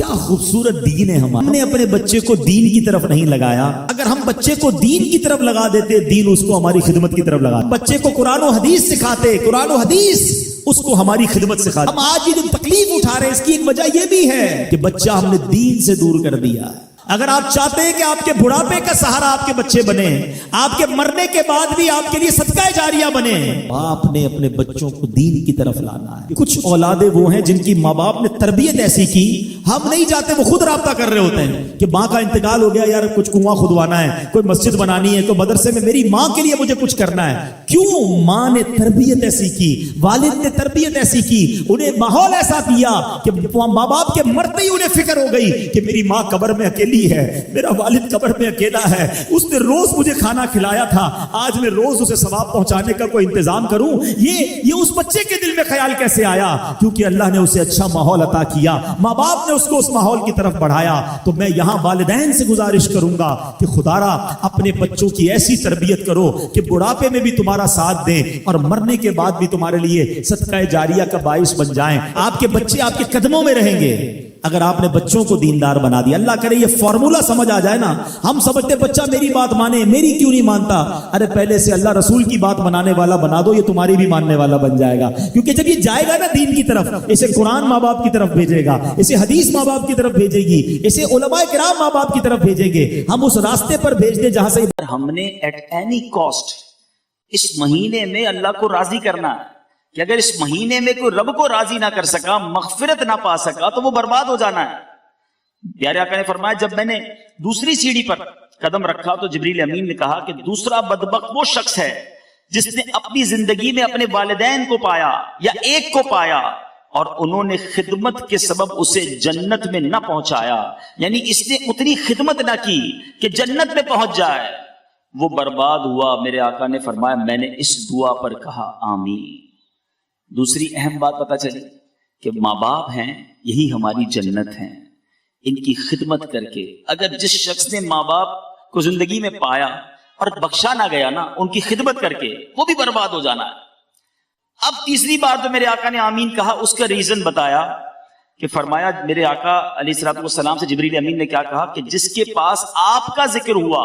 کیا خوبصورت دین ہے ہمارا. ہم نے اپنے بچے کو دین کی طرف نہیں لگایا. اگر ہم بچے کو دین کی طرف لگا دیتے, دین اس کو ہماری خدمت کی طرف لگا. بچے کو قرآن و حدیث سکھاتے, قرآن و حدیث اس کو ہماری خدمت سکھاتے. ہم آج یہ تکلیف اٹھا رہے ہیں, اس کی ایک وجہ یہ بھی ہے کہ بچہ ہم نے دین سے دور کر دیا. اگر آپ چاہتے ہیں کہ آپ کے بڑھاپے کا سہارا آپ کے بچے بنے, آپ کے مرنے کے بعد بھی آپ کے لیے صدقہ جاریہ بنے, آپ نے اپنے بچوں کو دین کی طرف لانا ہے. کچھ اولادیں وہ ہیں جن کی ماں باپ نے تربیت ایسی کی, ہم نہیں چاہتے, وہ خود رابطہ کر رہے ہوتے ہیں کہ ماں کا انتقال ہو گیا, یار کچھ کنواں کھدوانا ہے, کوئی مسجد بنانی ہے, کوئی مدرسے میں میری ماں کے لیے مجھے کچھ کرنا ہے. کیوں؟ ماں نے تربیت ایسی کی, والد نے تربیت ایسی کی, انہیں ماحول ایسا دیا کہ ماں باپ کے مرتے ہی انہیں فکر ہو گئی کہ میری ماں قبر میں اکیلی ہے, میرا والد قبر میں اکیلا ہے, اس نے روز مجھے کھانا کھلایا تھا, آج میں روز اسے ثواب پہنچانے کا کوئی انتظام کروں. یہ اس بچے کے دل میں خیال کیسے آیا؟ کیونکہ اللہ نے اسے اچھا ماحول عطا کیا, ماں باپ نے اس کو اس ماحول کی طرف بڑھایا. تو میں یہاں والدین سے گزارش کروں گا کہ خدارا اپنے بچوں کی ایسی تربیت کرو کہ بڑھاپے میں بھی تمہارا ساتھ دیں اور مرنے کے بعد بھی تمہارے لیے صدقہ جاریہ کا باعث بن جائیں. آپ کے بچے آپ کے قدموں میں رہیں گے اگر آپ نے بچوں کو دیندار بنا دیا. اللہ کرے یہ فارمولا سمجھ آ جائے نا. ہم سمجھتے بچہ میری بات مانے, میری کیوں نہیں مانتا. ارے پہلے سے اللہ رسول کی بات منانے والا بنا دو, یہ تمہاری بھی ماننے والا بن جائے گا. کیونکہ جب یہ جائے گا نا دین کی طرف, اسے قرآن ماں باپ کی طرف بھیجے گا, اسے حدیث ماں باپ کی طرف بھیجے گی, اسے علماء کرام ماں باپ کی طرف بھیجیں گے. ہم اس راستے پر بھیج دیں جہاں سے ہم نے ایٹ اینی کاسٹ اس مہینے میں اللہ کو راضی کرنا ہے کہ اگر اس مہینے میں کوئی رب کو راضی نہ کر سکا, مغفرت نہ پا سکا, تو وہ برباد ہو جانا ہے. پیارے آقا نے فرمایا جب میں نے دوسری سیڑھی پر قدم رکھا تو جبریل امین نے کہا کہ دوسرا بدبخت وہ شخص ہے جس نے اپنی زندگی میں اپنے والدین کو پایا یا ایک کو پایا اور انہوں نے خدمت کے سبب اسے جنت میں نہ پہنچایا, یعنی اس نے اتنی خدمت نہ کی کہ جنت میں پہنچ جائے, وہ برباد ہوا. میرے آقا نے فرمایا میں نے اس دعا پر کہا آمین. دوسری اہم بات پتہ چلی کہ ماں باپ ہیں یہی ہماری جنت ہیں. ان کی خدمت کر کے اگر جس شخص نے ماں باپ کو زندگی میں پایا اور بخشا نہ گیا نا, ان کی خدمت کر کے وہ بھی برباد ہو جانا ہے. اب تیسری بار تو میرے آقا نے آمین کہا, اس کا ریزن بتایا کہ فرمایا میرے آقا علیہ الصلوۃ والسلام سے جبریل امین نے کیا کہا کہ جس کے پاس آپ کا ذکر ہوا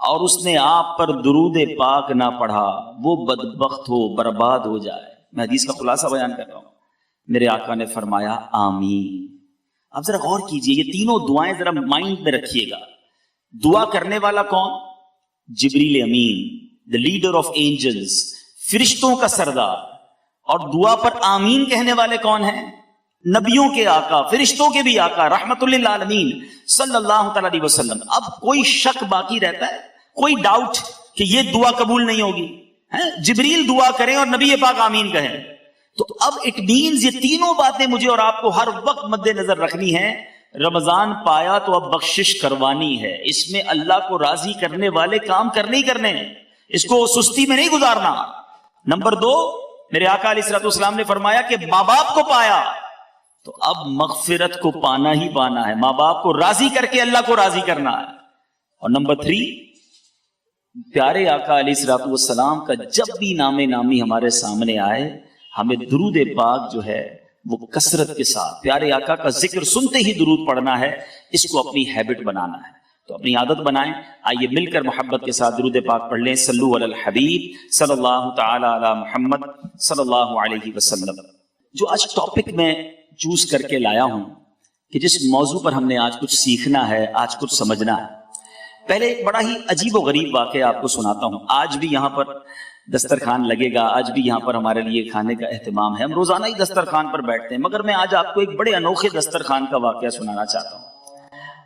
اور اس نے آپ پر درود پاک نہ پڑھا, وہ بدبخت ہو, برباد ہو جائے. میں حدیث کا خلاصہ بیان کر رہا ہوں. میرے آقا نے فرمایا آمین. اب ذرا غور کیجئے, یہ تینوں دعائیں ذرا مائنڈ میں رکھیے گا. دعا کرنے والا کون؟ جبریل امین, the leader of angels, فرشتوں کا سردار. اور دعا پر آمین کہنے والے کون ہیں؟ نبیوں کے آقا, فرشتوں کے بھی آقا, رحمت للعالمین صلی اللہ تعالی علیہ وسلم. اب کوئی شک باقی رہتا ہے, کوئی ڈاؤٹ کہ یہ دعا قبول نہیں ہوگی؟ جبریل دعا کریں اور نبی پاک آمین کہیں, تو اب اٹ مینز یہ تینوں باتیں مجھے اور آپ کو ہر وقت مد نظر رکھنی ہیں. رمضان پایا تو اب بخشش کروانی ہے, اس میں اللہ کو راضی کرنے والے کام کرنے ہی کرنے ہیں, اس کو سستی میں نہیں گزارنا. نمبر 2, میرے آقا علیہ الصلوۃ والسلام نے فرمایا کہ ماں باپ کو پایا تو اب مغفرت کو پانا ہی پانا ہے, ماں باپ کو راضی کر کے اللہ کو راضی کرنا ہے. اور نمبر 3, پیارے آقا علیہ الصلوۃ والسلام کا جب بھی نام نامی ہمارے سامنے آئے, ہمیں درود پاک جو ہے وہ کثرت کے ساتھ پیارے آقا کا ذکر سنتے ہی درود پڑھنا ہے, اس کو اپنی ہیبٹ بنانا ہے. تو اپنی عادت بنائیں. آئیے مل کر محبت کے ساتھ درود پاک پڑھ لیں. صلو علی الحبیب صلی اللہ تعالی علی محمد صلی اللہ علیہ وسلم. جو آج ٹاپک میں چوز کر کے لایا ہوں کہ جس موضوع پر ہم نے آج کچھ سیکھنا ہے, آج کچھ سمجھنا ہے, پہلے ایک بڑا ہی عجیب و غریب واقعہ آپ کو سناتا ہوں. آج بھی یہاں پر دسترخوان لگے گا, آج بھی یہاں پر ہمارے لیے کھانے کا اہتمام ہے, ہم روزانہ ہی دسترخوان پر بیٹھتے ہیں, مگر میں آج آپ کو ایک بڑے انوکھے دسترخوان کا واقعہ سنانا چاہتا ہوں.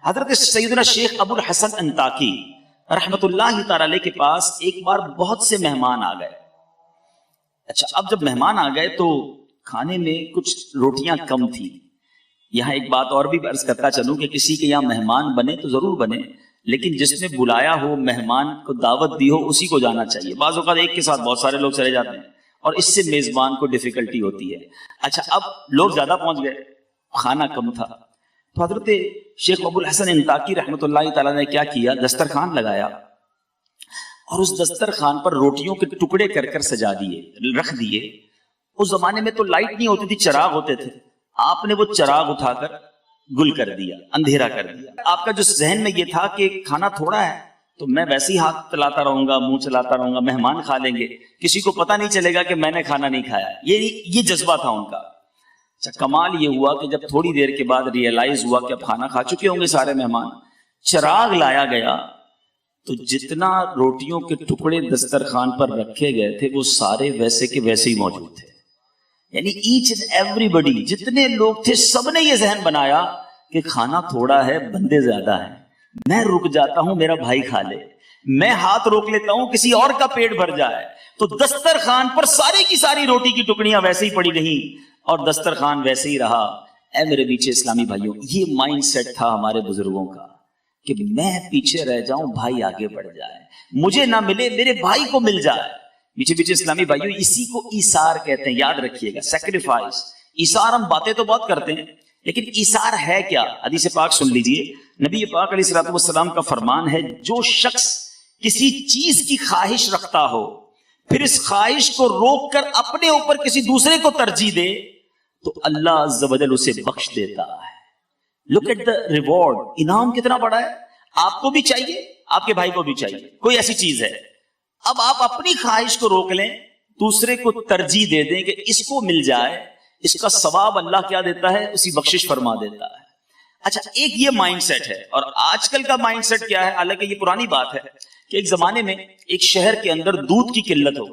حضرت سیدنا شیخ ابو الحسن انطاکی رحمت اللہ تعالی علیہ کے پاس ایک بار بہت سے مہمان آ گئے. اچھا, اب جب مہمان آ گئے تو کھانے میں کچھ روٹیاں کم تھی. یہاں ایک بات اور بھی عرض کرتا چلوں کہ کسی کے یہاں مہمان بنے تو ضرور بنے, لیکن جس نے بلایا ہو, مہمان کو دعوت دی ہو, اسی کو جانا چاہیے. بعض اوقات ایک کے ساتھ بہت سارے لوگ چلے جاتے ہیں اور اس سے میزبان کو ڈیفیکلٹی ہوتی ہے. اچھا, اب لوگ زیادہ پہنچ گئے, کھانا کم تھا, تو حضرت شیخ ابو الحسن انطاکی رحمۃ اللہ تعالیٰ نے کیا کیا, دسترخوان لگایا اور اس دسترخوان پر روٹیوں کے ٹکڑے کر کر سجا دیے, رکھ دیے. اس زمانے میں تو لائٹ نہیں ہوتی تھی, چراغ ہوتے تھے. آپ نے وہ چراغ اٹھا کر گل کر دیا, اندھیرا کر دیا. آپ کا جو ذہن میں یہ تھا کہ کھانا تھوڑا ہے تو میں ویسے ہی ہاتھ چلاتا رہوں گا, منہ چلاتا رہوں گا, مہمان کھا لیں گے, کسی کو پتہ نہیں چلے گا کہ میں نے کھانا نہیں کھایا. یہ جذبہ تھا ان کا. اچھا, کمال یہ ہوا کہ جب تھوڑی دیر کے بعد ریئلائز ہوا کہ اب کھانا کھا چکے ہوں گے سارے مہمان, چراغ لایا گیا تو جتنا روٹیوں کے ٹکڑے دسترخوان پر رکھے گئے تھے وہ سارے ویسے کے ویسے ہی موجود تھے. یعنی ایچ اینڈ ایوری بڈی, جتنے لوگ تھے سب نے یہ ذہن بنایا کہ کھانا تھوڑا ہے, بندے زیادہ ہیں, میں رک جاتا ہوں میرا بھائی کھا لے, میں ہاتھ روک لیتا ہوں کسی اور کا پیٹ بھر جائے. تو دسترخوان پر ساری کی ساری روٹی کی ٹکڑیاں ویسے ہی پڑی رہیں اور دسترخوان ویسے ہی رہا. اے میرے پیچھے اسلامی بھائیوں, یہ مائنڈ سیٹ تھا ہمارے بزرگوں کا کہ میں پیچھے رہ جاؤں, بھائی آگے بڑھ جائے, مجھے نہ ملے میرے بھائی کو مل جائے. پیچھے پیچھے اسلامی بھائیوں, اسی کو ایثار کہتے ہیں, یاد رکھیے گا, سیکریفائس. ایثار ہم باتیں تو بہت کرتے ہیں لیکن ایثار ہے کیا؟ حدیث پاک سن لیجئے, نبی پاک علیہ الصلوۃ والسلام کا فرمان ہے, جو شخص کسی چیز کی خواہش رکھتا ہو پھر اس خواہش کو روک کر اپنے اوپر کسی دوسرے کو ترجیح دے تو اللہ عز و جل اسے بخش دیتا ہے. لک ایٹ دا ریوارڈ, انعام کتنا بڑا ہے. آپ کو بھی چاہیے, آپ کے بھائی کو بھی چاہیے, کوئی ایسی چیز ہے, اب آپ اپنی خواہش کو روک لیں, دوسرے کو ترجیح دے دیں کہ اس کو مل جائے, اس کا ثواب اللہ کیا دیتا ہے, اسی بخشش فرما دیتا ہے. اچھا, ایک یہ مائنڈ سیٹ ہے. اور آج کل کا مائنڈ سیٹ کیا ہے, حالانکہ یہ پرانی بات ہے, کہ ایک زمانے میں ایک شہر کے اندر دودھ کی قلت ہو,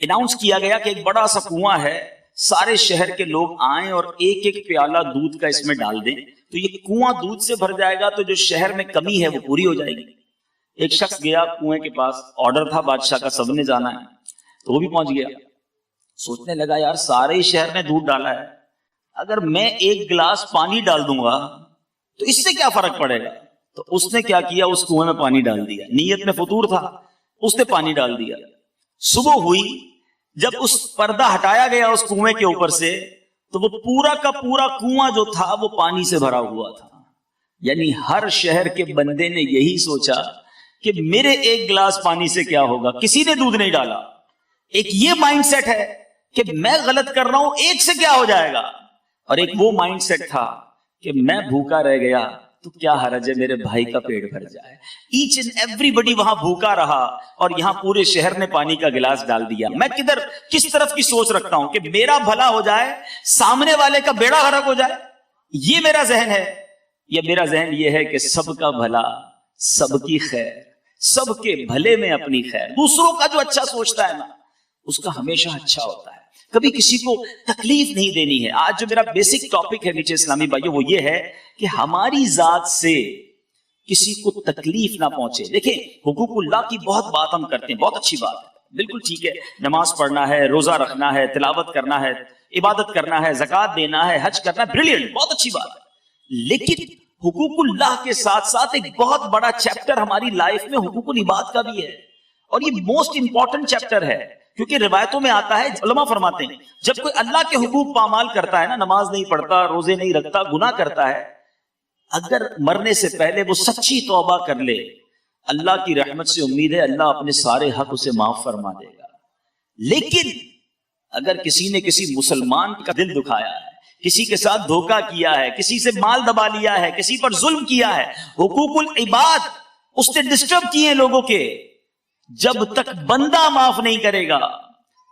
اناؤنس کیا گیا کہ ایک بڑا سا کنواں ہے, سارے شہر کے لوگ آئیں اور ایک ایک پیالہ دودھ کا اس میں ڈال دیں تو یہ کنواں دودھ سے بھر جائے گا, تو جو شہر میں کمی ہے وہ پوری ہو جائے گی. ایک شخص گیا کنویں کے پاس, آرڈر تھا بادشاہ کا, سب نے جانا ہے, تو وہ بھی پہنچ گیا. سوچنے لگا یار سارے ہی شہر نے دودھ ڈالا ہے, اگر میں ایک گلاس پانی ڈال دوں گا تو اس سے کیا فرق پڑے گا. تو اس نے کیا کیا, اس کنویں میں پانی ڈال دیا, نیت میں فطور تھا, اس نے پانی ڈال دیا. صبح ہوئی, جب اس پردہ ہٹایا گیا اس کنویں کے اوپر سے تو وہ پورا کا پورا کنواں جو تھا وہ پانی سے بھرا ہوا تھا. یعنی ہر شہر کے بندے نے یہی سوچا کہ میرے ایک گلاس پانی سے کیا ہوگا, کسی نے دودھ نہیں ڈالا. ایک یہ مائنڈ سیٹ ہے کہ میں غلط کر رہا ہوں, ایک سے کیا ہو جائے گا, اور ایک وہ مائنڈ سیٹ تھا کہ میں بھوکا رہ گیا تو کیا حرج ہے میرے بھائی کا پیٹ بھر جائے. ایچ اینڈ ایوری بڈی وہاں بھوکا رہا اور یہاں پورے شہر نے پانی کا گلاس ڈال دیا. میں کس طرف کی سوچ رکھتا ہوں کہ میرا بھلا ہو جائے, سامنے والے کا بیڑا غرق ہو جائے, یہ میرا ذہن ہے. یا میرا ذہن یہ ہے کہ سب کا بھلا, سب کی خیر, سب کے بھلے میں اپنی خیر. دوسروں کا جو اچھا سوچتا ہے نا اس کا ہمیشہ اچھا ہوتا ہے, کبھی کسی کو تکلیف نہیں دینی ہے. آج جو میرا بیسک ٹاپک ہے نیچے اسلامی بھائیوں وہ یہ ہے کہ ہماری ذات سے کسی کو تکلیف نہ پہنچے. دیکھیں حقوق اللہ کی بہت بات ہم کرتے ہیں, بہت اچھی بات ہے, بالکل ٹھیک ہے, نماز پڑھنا ہے, روزہ رکھنا ہے, تلاوت کرنا ہے, عبادت کرنا ہے, زکوٰۃ دینا ہے, حج کرنا ہے, بریلینٹ, بہت اچھی بات ہے. لیکن حقوق اللہ کے ساتھ ساتھ ایک بہت بڑا چیپٹر ہماری لائف میں حقوق العباد کا بھی ہے, اور یہ موسٹ امپورٹنٹ چیپٹر ہے. کیونکہ روایتوں میں آتا ہے, علماء فرماتے ہیں جب کوئی اللہ کے حقوق پامال کرتا ہے نا, نماز نہیں پڑھتا, روزے نہیں رکھتا, گناہ کرتا ہے, اگر مرنے سے پہلے وہ سچی توبہ کر لے, اللہ کی رحمت سے امید ہے اللہ اپنے سارے حق اسے معاف فرما دے گا. لیکن اگر کسی نے کسی مسلمان کا دل دکھایا ہے, کسی کے ساتھ دھوکہ کیا ہے, کسی سے مال دبا لیا ہے, کسی پر ظلم کیا ہے, حقوق العباد اس نے ڈسٹرب کیے لوگوں کے, جب تک بندہ معاف نہیں کرے گا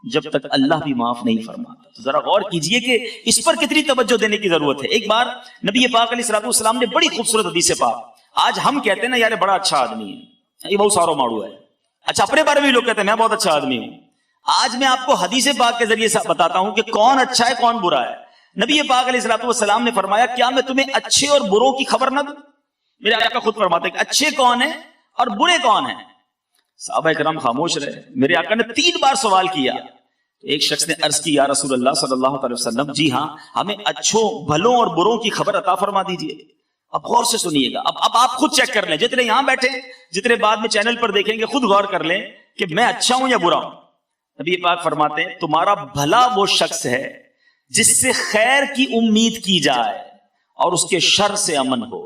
جب تک اللہ بھی معاف نہیں فرماتا. تو ذرا غور کیجئے کہ اس پر کتنی توجہ دینے کی ضرورت ہے. ایک بار نبی پاک علیہ الصلوۃ والسلام نے بڑی خوبصورت حدیث پاک, آج ہم کہتے ہیں نا یار بڑا اچھا آدمی ہے, یہ بہت سارو ماڑو ہے, اچھا اپنے بارے میں لوگ کہتے ہیں میں بہت اچھا آدمی ہوں. آج میں آپ کو حدیث پاک کے ذریعے سے بتاتا ہوں کہ کون اچھا ہے کون برا ہے. نبی پاک علیہ الصلوۃ والسلام نے فرمایا کیا میں تمہیں اچھے اور بروں کی خبر نہ دوں. میرے آقا خود فرماتے ہیں کہ اچھے کون ہیں اور برے کون ہیں. صحابہ کرام خاموش رہے. میرے آقا نے 3 بار سوال کیا. تو ایک شخص نے عرض کی یا رسول اللہ صلی اللہ علیہ وسلم, جی ہاں ہمیں اچھوں بھلوں اور بروں کی خبر عطا فرما دیجئے. اب غور سے سنیے گا, اب آپ خود چیک کر لیں, جتنے یہاں بیٹھے, جتنے بعد میں چینل پر دیکھیں گے, خود غور کر لیں کہ میں اچھا ہوں یا برا ہوں. نبی پاک فرماتے ہیں تمہارا بھلا وہ شخص ہے جس سے خیر کی امید کی جائے اور اس کے شر سے امن ہو.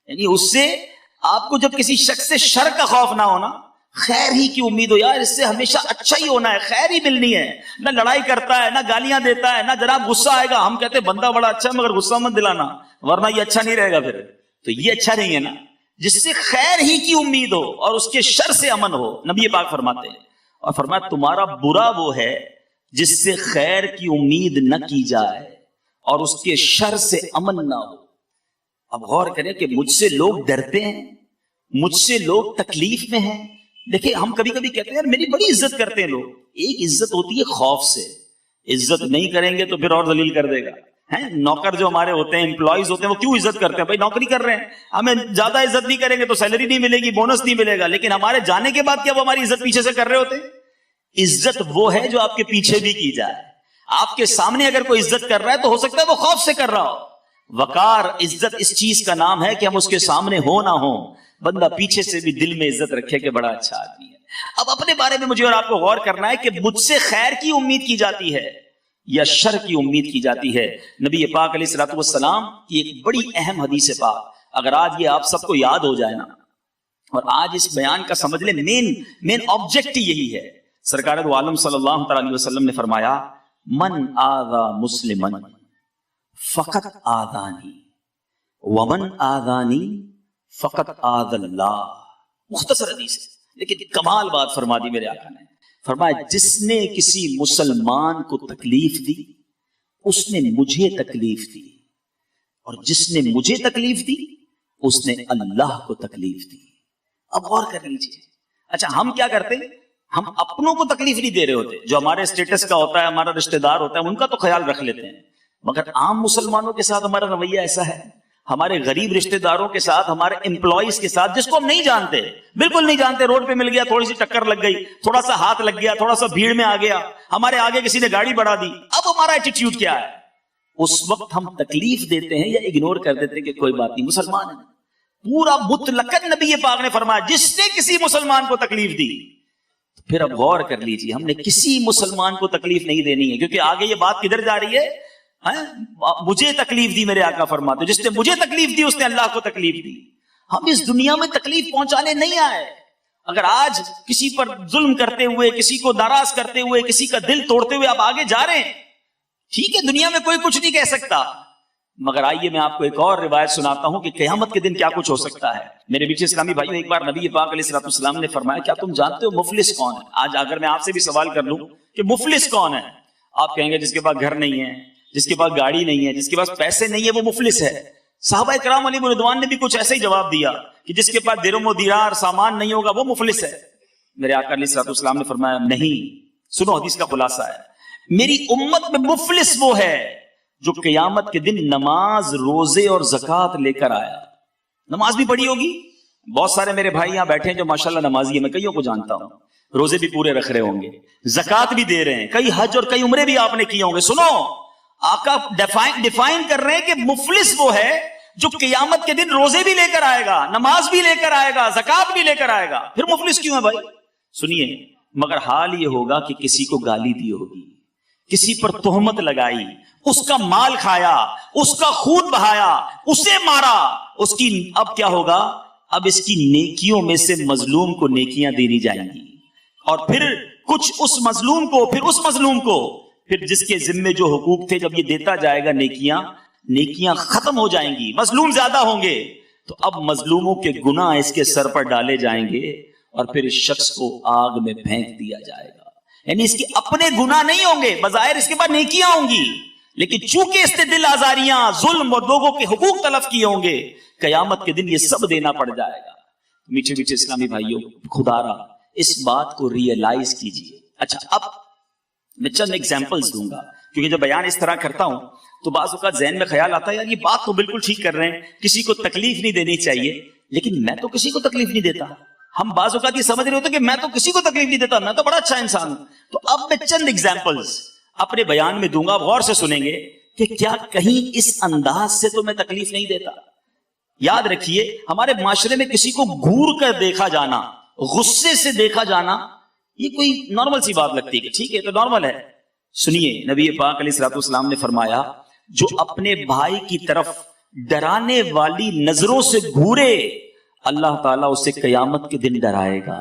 یعنی اس سے آپ کو جب کسی شخص سے شر کا خوف نہ ہونا خیر ہی کی امید ہو یار، اس سے ہمیشہ اچھا ہی ہونا ہے، خیر ہی ملنی ہے، نہ لڑائی کرتا ہے، نہ گالیاں دیتا ہے، نہ جناب غصہ آئے گا. ہم کہتے ہیں بندہ بڑا اچھا ہے مگر غصہ مت دلانا ورنہ یہ اچھا نہیں رہے گا. پھر تو یہ اچھا نہیں ہے نا، جس سے خیر ہی کی امید ہو اور اس کے شر سے امن ہو. نبی پاک فرماتے ہیں، اور فرمایا تمہارا برا وہ ہے جس سے خیر کی امید نہ کی جائے اور اس کے شر سے امن نہ ہو. اب غور کریں کہ مجھ سے لوگ ڈرتے ہیں، مجھ سے لوگ تکلیف میں ہیں. دیکھیں ہم کبھی کبھی کہتے ہیں یار میری بڑی عزت کرتے ہیں لوگ. ایک عزت ہوتی ہے خوف سے، عزت نہیں کریں گے تو پھر اور ذلیل کر دے گا. نوکر جو ہمارے ہوتے ہیں، امپلائیز ہوتے ہیں، وہ کیوں عزت کرتے ہیں؟ بھائی نوکری کر رہے ہیں، ہمیں زیادہ عزت نہیں کریں گے تو سیلری نہیں ملے گی، بونس نہیں ملے گا. لیکن ہمارے جانے کے بعد کیا وہ ہماری عزت پیچھے سے کر رہے ہوتے ہیں؟ عزت وہ ہے جو آپ کے پیچھے بھی کی جائے. آپ کے سامنے اگر کوئی عزت کر رہا ہے تو ہو سکتا ہے وہ خوف سے کر رہا ہو. وقار عزت اس چیز کا نام ہے کہ ہم اس کے سامنے ہو نہ ہو، بندہ پیچھے سے بھی دل میں عزت رکھے کہ بڑا اچھا آدمی ہے. اب اپنے بارے میں مجھے اور آپ کو غور کرنا ہے کہ مجھ سے خیر کی امید کی جاتی ہے یا شر کی امید کی جاتی ہے. نبی پاک علیہ الصلوۃ والسلام کی ایک بڑی اہم حدیث پاک اگر آج یہ آپ سب کو یاد ہو جائے نا، اور آج اس بیان کا سمجھ لیں مین آبجیکٹ یہی ہے. سرکار دو عالم صلی اللہ تعالی علیہ وسلم نے فرمایا من آذا مسلما فقط آذانی ومن آذانی فقط آذ اللہ. مختصر حدیث ہے لیکن کمال بات فرما دی میرے آقا نے. فرمایا جس نے کسی مسلمان کو تکلیف دی اس نے مجھے تکلیف دی، اور جس نے مجھے تکلیف دی اس نے اللہ کو تکلیف دی. اب غور کر لیجیے. اچھا ہم کیا کرتے ہیں؟ ہم اپنوں کو تکلیف نہیں دے رہے ہوتے، جو ہمارے اسٹیٹس کا ہوتا ہے، ہمارا رشتہ دار ہوتا ہے، ان کا تو خیال رکھ لیتے ہیں. مگر عام مسلمانوں کے ساتھ ہمارا رویہ ایسا ہے، ہمارے غریب رشتہ داروں کے ساتھ، ہمارے امپلائیز کے ساتھ جس کو ہم نہیں جانتے، بالکل نہیں جانتے، روڈ پہ مل گیا، تھوڑی سی ٹکر لگ گئی، تھوڑا سا ہاتھ لگ گیا، تھوڑا سا بھیڑ میں آ گیا، ہمارے آگے کسی نے گاڑی بڑھا دی. اب ہمارا ایٹیٹیوڈ کیا ہے؟ اس وقت ہم تکلیف دیتے ہیں یا اگنور کر دیتے ہیں کہ کوئی بات نہیں، مسلمان ہے. پورا مطلقاً نبی پاک نے فرمایا جس نے کسی مسلمان کو تکلیف دی. پھر اب غور کر لیجیے، ہم نے کسی مسلمان کو تکلیف نہیں دینی ہے، کیونکہ آگے یہ بات کدھر جا رہی ہے؟ مجھے تکلیف دی میرے آقا فرماتے جس نے مجھے تکلیف دی اس نے اللہ کو تکلیف دی. ہم اس دنیا میں تکلیف پہنچانے نہیں آئے. اگر آج کسی پر ظلم کرتے ہوئے، کسی کو ناراض کرتے ہوئے، کسی کا دل توڑتے ہوئے آپ آگے جا رہے ہیں، ٹھیک ہے، دنیا میں کوئی کچھ نہیں کہہ سکتا. مگر آئیے میں آپ کو ایک اور روایت سناتا ہوں کہ قیامت کے دن کیا کچھ ہو سکتا ہے. میرے بیچ اسلامی بھائیوں، ایک بار نبی پاک علیہ الصلوۃ والسلام نے فرمایا کیا تم جانتے ہو مفلس کون ہے؟ آج اگر میں آپ سے بھی سوال کر لوں کہ مفلس کون ہے، آپ کہیں گے جس کے پاس گھر نہیں ہے، جس کے پاس گاڑی نہیں ہے، جس کے پاس پیسے نہیں ہے، وہ مفلس ہے. صحابہ کرام علیہ رضوان نے بھی کچھ ایسا ہی جواب دیا کہ جس کے پاس درہم و دینار سامان نہیں ہوگا وہ مفلس ہے. میرے آقا علیہ الصلوۃ والسلام نے فرمایا نہیں، سنو حدیث کا خلاصہ ہے، میری امت میں مفلس وہ ہے جو قیامت کے دن نماز، روزے اور زکوٰۃ لے کر آیا. نماز بھی پڑھی ہوگی، بہت سارے میرے بھائی یہاں بیٹھے ہیں جو ماشاءاللہ نمازی ہیں، میں کئیوں کو جانتا ہوں، روزے بھی پورے رکھ رہے ہوں گے، زکوٰۃ بھی دے رہے ہیں، کئی حج اور کئی عمرے بھی آپ نے کیے ہوں گے. سنو، آقا ڈیفائن کر رہے ہیں کہ مفلس وہ ہے جو قیامت کے دن روزے بھی لے کر آئے گا، نماز بھی لے کر آئے گا، زکوٰۃ بھی لے کر آئے گا. پھر مفلس کیوں ہے بھائی؟ سنیے، مگر حال یہ ہوگا کہ کسی کو گالی دی ہوگی، کسی پر تہمت لگائی، اس کا مال کھایا، اس کا خون بہایا، اسے مارا، اس کی اب کیا ہوگا؟ اب اس کی نیکیوں میں سے مظلوم کو نیکیاں دینی جائیں گی، اور پھر کچھ اس مظلوم کو، پھر اس مظلوم کو، پھر جس کے ذمے جو حقوق تھے جب یہ دیتا جائے گا نیکیاں ختم ہو جائیں گی، مظلوم زیادہ ہوں گے، تو اب مظلوموں کے گناہ اس کے سر پر ڈالے جائیں گے اور پھر اس شخص کو آگ میں پھینک دیا جائے گا. یعنی اس کے اپنے گناہ نہیں ہوں گے، بظاہر اس کے بعد نیکیاں ہوں گی، لیکن چونکہ اس نے دل آزاریاں، ظلم اور لوگوں کے حقوق تلف کیے ہوں گے، قیامت کے دن یہ سب دینا پڑ جائے گا. میٹھے میٹھے اسلامی بھائیوں، خدا را اس بات کو ریئلائز کیجئے. اچھا اب میں چند ایگزامپلز دوں گا، کیونکہ جب بیان اس طرح کرتا ہوں تو بعض اوقات ذہن میں خیال آتا ہے یار یہ بات تو بالکل ٹھیک کر رہے ہیں، کسی کو تکلیف نہیں دینی چاہیے، لیکن میں تو کسی کو تکلیف نہیں دیتا. ہم بعض اوقات یہ سمجھ رہے ہوتے کہ میں تو کسی کو تکلیف نہیں دیتا، میں تو بڑا اچھا انسان ہوں. تو اب میں چند ایگزامپلز اپنے بیان میں دوں گا، غور سے سنیں گے کہ کیا کہیں اس انداز سے تو میں تکلیف نہیں دیتا. یاد رکھیے، ہمارے معاشرے میں کسی کو گھور کر دیکھا جانا، غصے سے دیکھا جانا، یہ کوئی نارمل سی بات لگتی ہے کہ ٹھیک ہے تو نارمل ہے. سنیے، نبی پاک علیہ الصلوۃ والسلام نے فرمایا جو اپنے بھائی کی طرف ڈرانے والی نظروں سے گھورے، اللہ تعالیٰ اسے قیامت کے دن ڈرائے گا.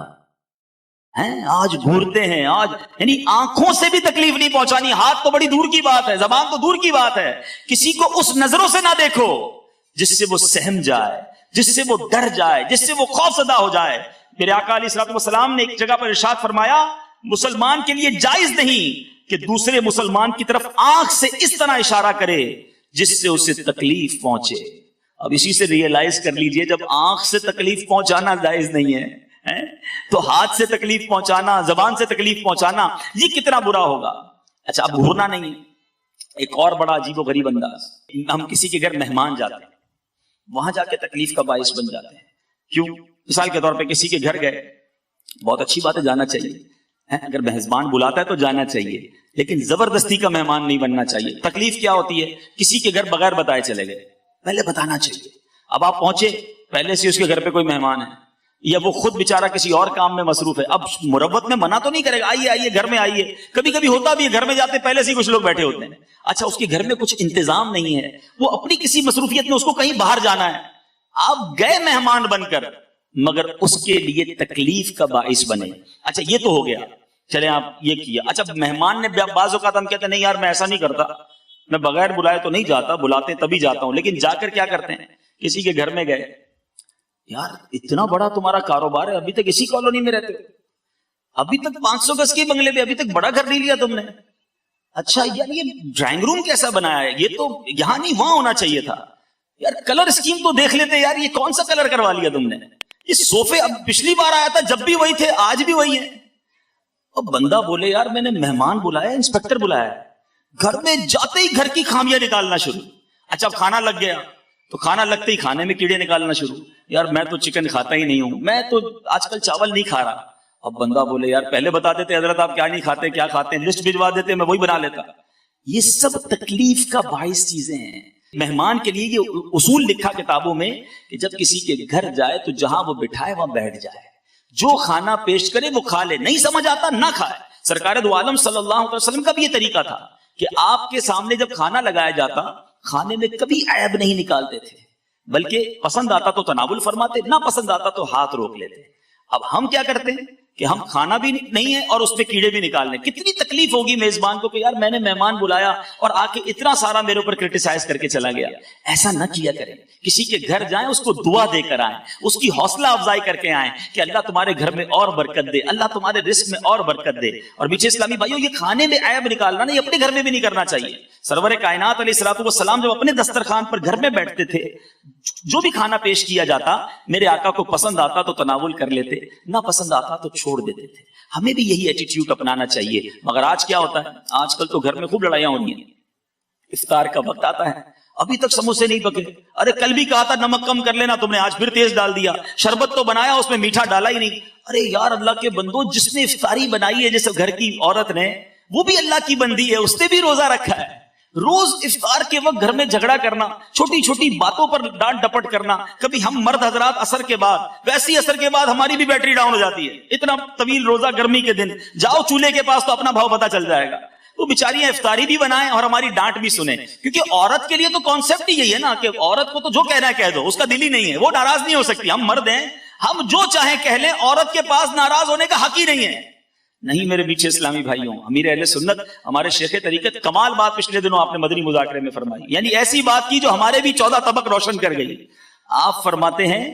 ہیں آج گھورتے ہیں, آج یعنی آنکھوں سے بھی تکلیف نہیں پہنچانی, ہاتھ تو بڑی دور کی بات ہے, زبان تو دور کی بات ہے, کسی کو اس نظروں سے نہ دیکھو جس سے وہ سہم جائے, جس سے وہ ڈر جائے, جس سے وہ خوف زدہ ہو جائے. میرے آقا علیہ الصلوۃ والسلام نے ایک جگہ پر ارشاد فرمایا, مسلمان کے لیے جائز نہیں کہ دوسرے مسلمان کی طرف آنکھ سے اس طرح اشارہ کرے جس سے اسے تکلیف پہنچے. اب اسی سے ریئلائز کر لیجئے, جب آنکھ سے تکلیف پہنچانا جائز نہیں ہے تو ہاتھ سے تکلیف پہنچانا, زبان سے تکلیف پہنچانا یہ کتنا برا ہوگا. اچھا اب گھورنا نہیں, ایک اور بڑا عجیب و غریب انداز, ہم کسی کے گھر مہمان جاتے ہیں, وہاں جا کے تکلیف کا باعث بن جاتے ہیں. کیوں؟ مثال کے طور پہ کسی کے گھر گئے, بہت اچھی بات ہے, جانا چاہیے, اگر میزبان بلاتا ہے تو جانا چاہیے, لیکن زبردستی کا مہمان نہیں بننا چاہیے. تکلیف کیا ہوتی ہے, کسی کے گھر بغیر بتائے چلے گئے, پہلے بتانا چاہیے. اب آپ پہنچے, پہلے سے اس کے گھر پہ کوئی مہمان ہے, یا وہ خود بیچارہ کسی اور کام میں مصروف ہے, اب مربت میں منع تو نہیں کرے گا, آئیے آئیے گھر میں آئیے. کبھی کبھی ہوتا بھی ہے, گھر میں جاتے پہلے سے کچھ لوگ بیٹھے ہوتے ہیں. اچھا اس کے گھر میں کچھ انتظام نہیں ہے, وہ اپنی کسی مصروفیت میں اس کو کہیں باہر جانا ہے, آپ گئے مہمان بن کر, مگر اس کے لیے تکلیف کا باعث بنے. اچھا یہ تو ہو گیا, چلے آپ یہ کیا. اچھا مہمان نے بعض اوقات ہم کہتے ہیں نہیں یار میں ایسا نہیں کرتا, میں بغیر بلائے تو نہیں جاتا, بلاتے تبھی جاتا ہوں. لیکن جا کر کیا کرتے ہیں, کسی کے گھر میں گئے, یار اتنا بڑا تمہارا کاروبار ہے, ابھی تک اسی کالونی میں رہتے ہو, ابھی تک 500 گز کے بنگلے پہ, ابھی تک بڑا گھر نہیں لیا تم نے. اچھا یار یہ ڈرائنگ روم کیسا بنایا ہے, یہ تو یہاں نہیں وہاں ہونا چاہیے تھا. یار کلر اسکیم تو دیکھ لیتے, یار یہ کون سا کلر کروا لیا تم نے. یہ صوفے اب پچھلی بار آیا تھا جب بھی وہی تھے, آج بھی وہی ہیں. اب بندہ بولے یار میں نے مہمان بلایا, انسپیکٹر بلایا, گھر میں جاتے ہی گھر کی خامیاں نکالنا شروع. اچھا اب کھانا لگ گیا تو کھانا لگتے ہی کھانے میں کیڑے نکالنا شروع, یار میں تو چکن کھاتا ہی نہیں ہوں, میں تو آج کل چاول نہیں کھا رہا. اب بندہ بولے یار پہلے بتا دیتے حضرت آپ کیا نہیں کھاتے, کیا کھاتے ہیں, لسٹ بھجوا دیتے, میں وہی بنا لیتا. یہ سب تکلیف کا باعث چیزیں ہیں. مہمان کے لیے یہ اصول لکھا کتابوں میں کہ جب کسی کے گھر جائے تو جہاں وہ بٹھائے وہاں بیٹھ جائے, جو کھانا پیش کرے وہ کھا لے, نہیں سمجھ آتا نہ کھائے. سرکار دو عالم صلی اللہ علیہ وسلم کا بھی یہ طریقہ تھا کہ آپ کے سامنے جب کھانا لگایا جاتا, کھانے میں کبھی عیب نہیں نکالتے تھے, بلکہ پسند آتا تو تناول فرماتے, نہ پسند آتا تو ہاتھ روک لیتے. اب ہم کیا کرتے ہیں کہ ہم کھانا بھی نہیں ہے اور اس پہ کیڑے بھی نکالنے. کتنی تکلیف ہوگی میزبان کو کہ یار میں نے مہمان بلایا اور آ کے اتنا سارا میرے اوپر کرٹیسائز کر کے چلا گیا. ایسا نہ کیا کریں. کسی کے گھر جائیں, اس کو دعا دے کر آئیں, اس کی حوصلہ افزائی کر کے آئیں کہ اللہ تمہارے گھر میں اور برکت دے, اللہ تمہارے رزق میں اور برکت دے. اور میٹھے اسلامی بھائیوں, یہ کھانے میں عیب نکالنا نہیں, اپنے گھر میں بھی نہیں کرنا چاہیے. سرور کائنات علیہ الصلوۃ والسلام جب اپنے دسترخوان پر گھر میں بیٹھتے تھے, جو بھی کھانا پیش کیا جاتا میرے آقا کو پسند آتا تو تناول کر لیتے, نہ پسند آتا تو چھوڑ دیتے تھے. ہمیں بھی یہی ایٹیٹیوڈ اپنانا چاہیے. مگر آج کیا ہوتا ہے, آج کل تو گھر میں خوب لڑائیاں ہو رہی ہیں. افطار کا وقت آتا ہے, ابھی تک سموسے نہیں پکے, ارے کل بھی کہا تھا نمک کم کر لینا, تم نے آج پھر تیز ڈال دیا. شربت تو بنایا, اس میں میٹھا ڈالا ہی نہیں. ارے یار اللہ کے بندو, جس نے افطاری بنائی ہے جس گھر کی عورت نے, وہ بھی اللہ کی بندی ہے, اس نے بھی روزہ رکھا ہے. روز افطار کے وقت گھر میں جھگڑا کرنا, چھوٹی چھوٹی باتوں پر ڈانٹ ڈپٹ کرنا. کبھی ہم مرد حضرات اثر کے بعد, ویسی اثر کے بعد ہماری بھی بیٹری ڈاؤن ہو جاتی ہے. اتنا طویل روزہ گرمی کے دن, جاؤ چولہے کے پاس تو اپنا بھاؤ پتہ چل جائے گا. تو بیچاریاں افطاری بھی بنائیں اور ہماری ڈانٹ بھی سنیں, کیونکہ عورت کے لیے تو کانسیپٹ ہی یہی ہے نا کہ عورت کو تو جو کہنا ہے کہہ دو, اس کا دل ہی نہیں ہے, وہ ناراض نہیں ہو سکتی. ہم مرد ہیں, ہم جو چاہیں کہہ لیں, عورت کے پاس ناراض ہونے کا حق ہی نہیں ہے. نہیں میرے پیچھے اسلامی بھائیوں, امیر اہل سنت ہمارے شیخ طریقت کمال بات پچھلے دنوں آپ نے مدنی مذاکرے میں فرمائی, یعنی ایسی بات کی جو ہمارے بھی 14 طبق روشن کر گئی. آپ فرماتے ہیں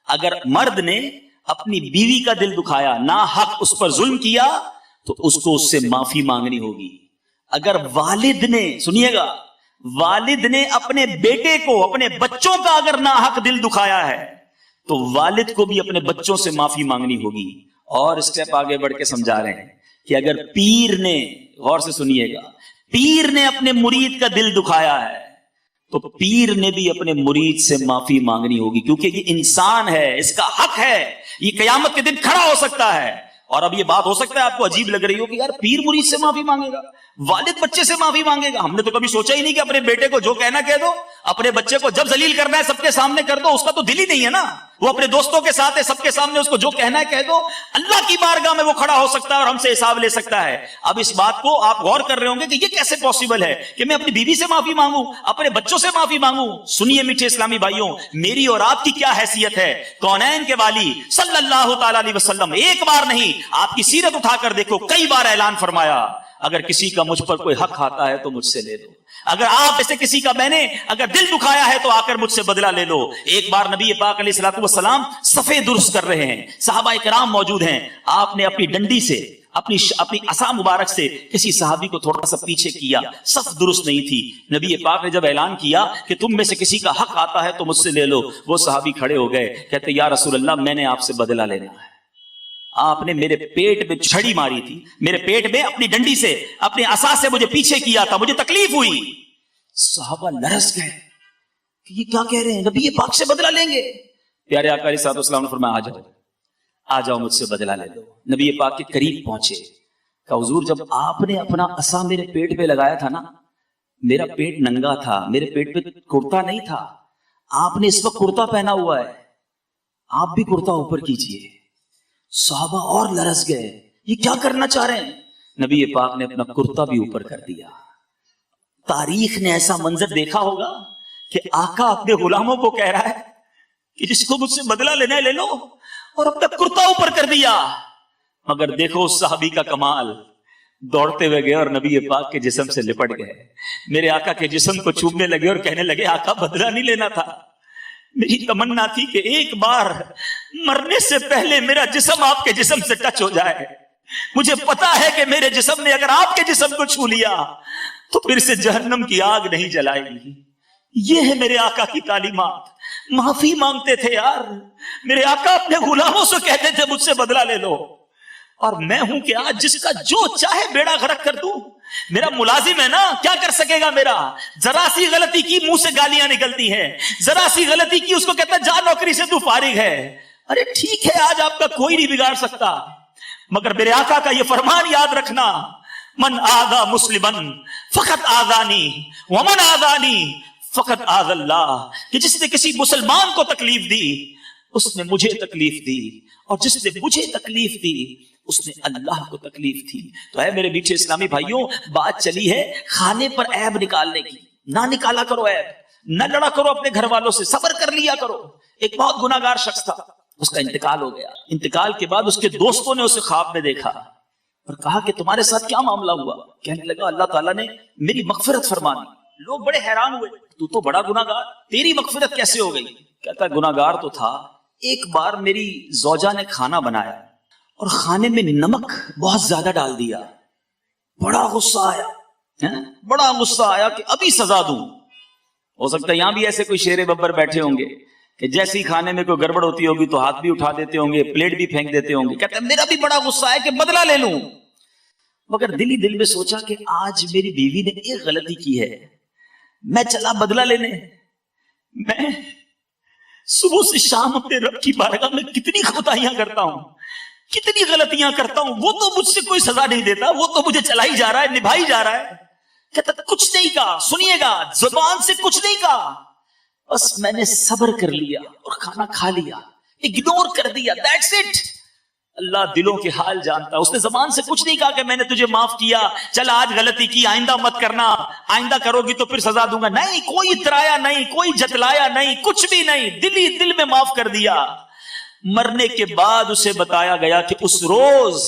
اگر مرد نے اپنی بیوی کا دل دکھایا, نا حق اس پر ظلم کیا, تو اس کو اس سے معافی مانگنی ہوگی. اگر والد نے, سنیے گا, والد نے اپنے بیٹے کو, اپنے بچوں کا اگر نا حق دل دکھایا ہے, تو والد کو بھی اپنے بچوں سے معافی مانگنی ہوگی. اور اسٹیپ آگے بڑھ کے سمجھا رہے ہیں کہ اگر پیر نے, غور سے سنیے گا, پیر نے اپنے مرید کا دل دکھایا ہے, تو پیر نے بھی اپنے مرید سے معافی مانگنی ہوگی, کیونکہ یہ انسان ہے, اس کا حق ہے, یہ قیامت کے دن کھڑا ہو سکتا ہے. اور اب یہ بات ہو سکتا ہے آپ کو عجیب لگ رہی ہو کہ یار پیر مرید سے معافی مانگے گا, والد بچے سے معافی مانگے گا. ہم نے تو کبھی سوچا ہی نہیں کہ اپنے بیٹے کو جو کہنا کہہ دو, اپنے بچے کو جب ذلیل کرنا ہے سب کے سامنے کر دو, اس کا تو دل ہی نہیں ہے نا, وہ اپنے دوستوں کے ساتھ ہے, سب کے سامنے اس کو جو کہنا ہے کہہ دو. اللہ کی بارگاہ میں وہ کھڑا ہو سکتا ہے اور ہم سے حساب لے سکتا ہے. اب اس بات کو آپ غور کر رہے ہوں گے کہ یہ کیسے پاسبل ہے کہ میں اپنی بیوی سے معافی مانگوں, اپنے بچوں سے معافی مانگوں. سنیے میٹھے اسلامی بھائیوں, میری اور آپ کی کیا حیثیت ہے. کونین کے والی صلی اللہ تعالی علیہ وسلم ایک بار نہیں, آپ کی سیرت اٹھا کر دیکھو, کئی بار اعلان فرمایا, اگر کسی کا مجھ پر کوئی حق آتا ہے تو مجھ سے لے لو. اگر آپ ایسے کسی کا میں نے اگر دل دکھایا ہے تو آ کر مجھ سے بدلہ لے لو. ایک بار نبی پاک علیہ الصلوۃ والسلام صفے درست کر رہے ہیں, صحابہ کرام موجود ہیں, آپ نے اپنی ڈنڈی سے اپنی عصا مبارک سے کسی صحابی کو تھوڑا سا پیچھے کیا, صف درست نہیں تھی. نبی پاک نے جب اعلان کیا کہ تم میں سے کسی کا حق آتا ہے تو مجھ سے لے لو, وہ صحابی کھڑے ہو گئے, کہتے یا رسول اللہ میں نے آپ سے بدلہ لینا ہے. آپ نے میرے پیٹ میں چھڑی ماری تھی, میرے پیٹ میں اپنی ڈنڈی سے اپنے عصا سے مجھے پیچھے کیا تھا, مجھے تکلیف ہوئی. صحابہ لرز گئے کہ یہ کیا کہہ رہے ہیں, نبی پاک سے بدلہ لیں گے. پیارے آقا علیہ الصلوۃ والسلام نے فرمایا آ جاؤ مجھ سے بدلہ لے لو. نبی پاک کے قریب پہنچے, کہ حضور جب آپ نے اپنا عصا میرے پیٹ پہ لگایا تھا نا, میرا پیٹ ننگا تھا, میرے پیٹ پہ کرتا نہیں تھا. آپ نے اس وقت کرتا پہنا ہوا ہے, آپ بھی کرتا اوپر کیجئے. صحابہ اور لرز گئے, یہ کیا کرنا چاہ رہے ہیں. نبی پاک نے اپنا کرتا بھی اوپر کر دیا. تاریخ نے ایسا منظر دیکھا ہوگا کہ آقا اپنے غلاموں کو کہہ رہا ہے کہ جس کو مجھ سے بدلہ لینا ہے لے لو, اور اپنا کرتا اوپر کر دیا. مگر دیکھو اس صحابی کا کمال, دوڑتے ہوئے گئے اور نبی پاک کے جسم سے لپٹ گئے, میرے آقا کے جسم کو چومنے لگے اور کہنے لگے آقا بدلہ نہیں لینا تھا, میری تمنا تھی کہ ایک بار مرنے سے پہلے میرا جسم آپ کے جسم سے ٹچ ہو جائے. مجھے پتا ہے کہ میرے جسم نے اگر آپ کے جسم کو چھو لیا تو پھر سے جہنم کی آگ نہیں جلائے گی. یہ ہے میرے آقا کی تعلیمات. معافی مانگتے تھے یار, میرے آقا اپنے غلاموں سے کہتے تھے مجھ سے بدلہ لے لو, اور میں ہوں کہ آج جس کا جو چاہے بیڑا غرق کر دوں. میرا ملازم ہے نا, کیا کر سکے گا میرا. ذرا سی غلطی کی منہ سے گالیاں نکلتی ہیں, ذرا سی غلطی کی اس کو کہتا ہے جا نوکری سے تو فارغ ہے. ارے ٹھیک ہے, آج آپ کا کوئی نہیں بگاڑ سکتا, مگر میرے آقا کا یہ فرمان یاد رکھنا, من آذا مسلمن فقط آذانی ومن آذانی فقط آذ اللہ, کہ جس نے کسی مسلمان کو تکلیف دی اس نے مجھے تکلیف دی, اور جس نے مجھے تکلیف دی اس نے اللہ کو تکلیف تھی. تو ہے میرے میٹھے اسلامی بھائیوں, بات چلی ہے کھانے پر عیب نکالنے کی. نہ نکالا کرو عیب, نہ لڑا کرو اپنے گھر والوں سے, صبر کر لیا کرو. ایک بہت گناہگار شخص تھا, اس کا انتقال ہو گیا. انتقال کے بعد اس کے دوستوں نے اسے خواب میں دیکھا اور کہا کہ تمہارے ساتھ کیا معاملہ ہوا. کہنے لگا اللہ تعالیٰ نے میری مغفرت فرمانی. لوگ بڑے حیران ہوئے, تو بڑا گناہگار, تیری مغفرت کیسے ہو گئی. کہتا گناہگار تو تھا, ایک بار میری زوجہ نے کھانا بنایا اور کھانے میں نمک بہت زیادہ ڈال دیا. بڑا غصہ آیا, بڑا غصہ آیا کہ ابھی سزا دوں. ہو سکتا ہے یہاں بھی ایسے کوئی شیر ببر بیٹھے ہوں گے کہ جیسی کھانے میں کوئی گڑبڑ ہوتی ہوگی تو ہاتھ بھی اٹھا دیتے ہوں گے, پلیٹ بھی پھینک دیتے ہوں گے. کہتے ہیں میرا بھی بڑا غصہ ہے کہ بدلہ لے لوں, مگر دل ہی دل میں سوچا کہ آج میری بیوی نے ایک غلطی کی ہے, میں چلا بدلہ لینے. میں صبح سے شام اپنے رب کی بارگاہ میں کتنی خطائیاں کرتا ہوں, کتنی غلطیاں کرتا ہوں, وہ تو مجھ سے کوئی سزا نہیں دیتا, وہ تو مجھے چلائی جا رہا ہے, نبھائی جا رہا ہے. کہتا کچھ نہیں کہا, سنیے گا, زبان سے کچھ نہیں کہا, بس میں نے صبر کر لیا اور کھانا کھا لیا, اگنور کر دیا, دیٹس اٹ. اللہ دلوں کے حال جانتا. اس نے زبان سے کچھ نہیں کہا کہ میں نے تجھے معاف کیا, چل آج غلطی کی آئندہ مت کرنا, آئندہ کرو گی تو پھر سزا دوں گا. نہیں, کوئی اترایا نہیں, کوئی جتلایا نہیں, کچھ بھی نہیں, دل ہی دل میں معاف کر دیا. مرنے کے بعد اسے بتایا گیا کہ اس روز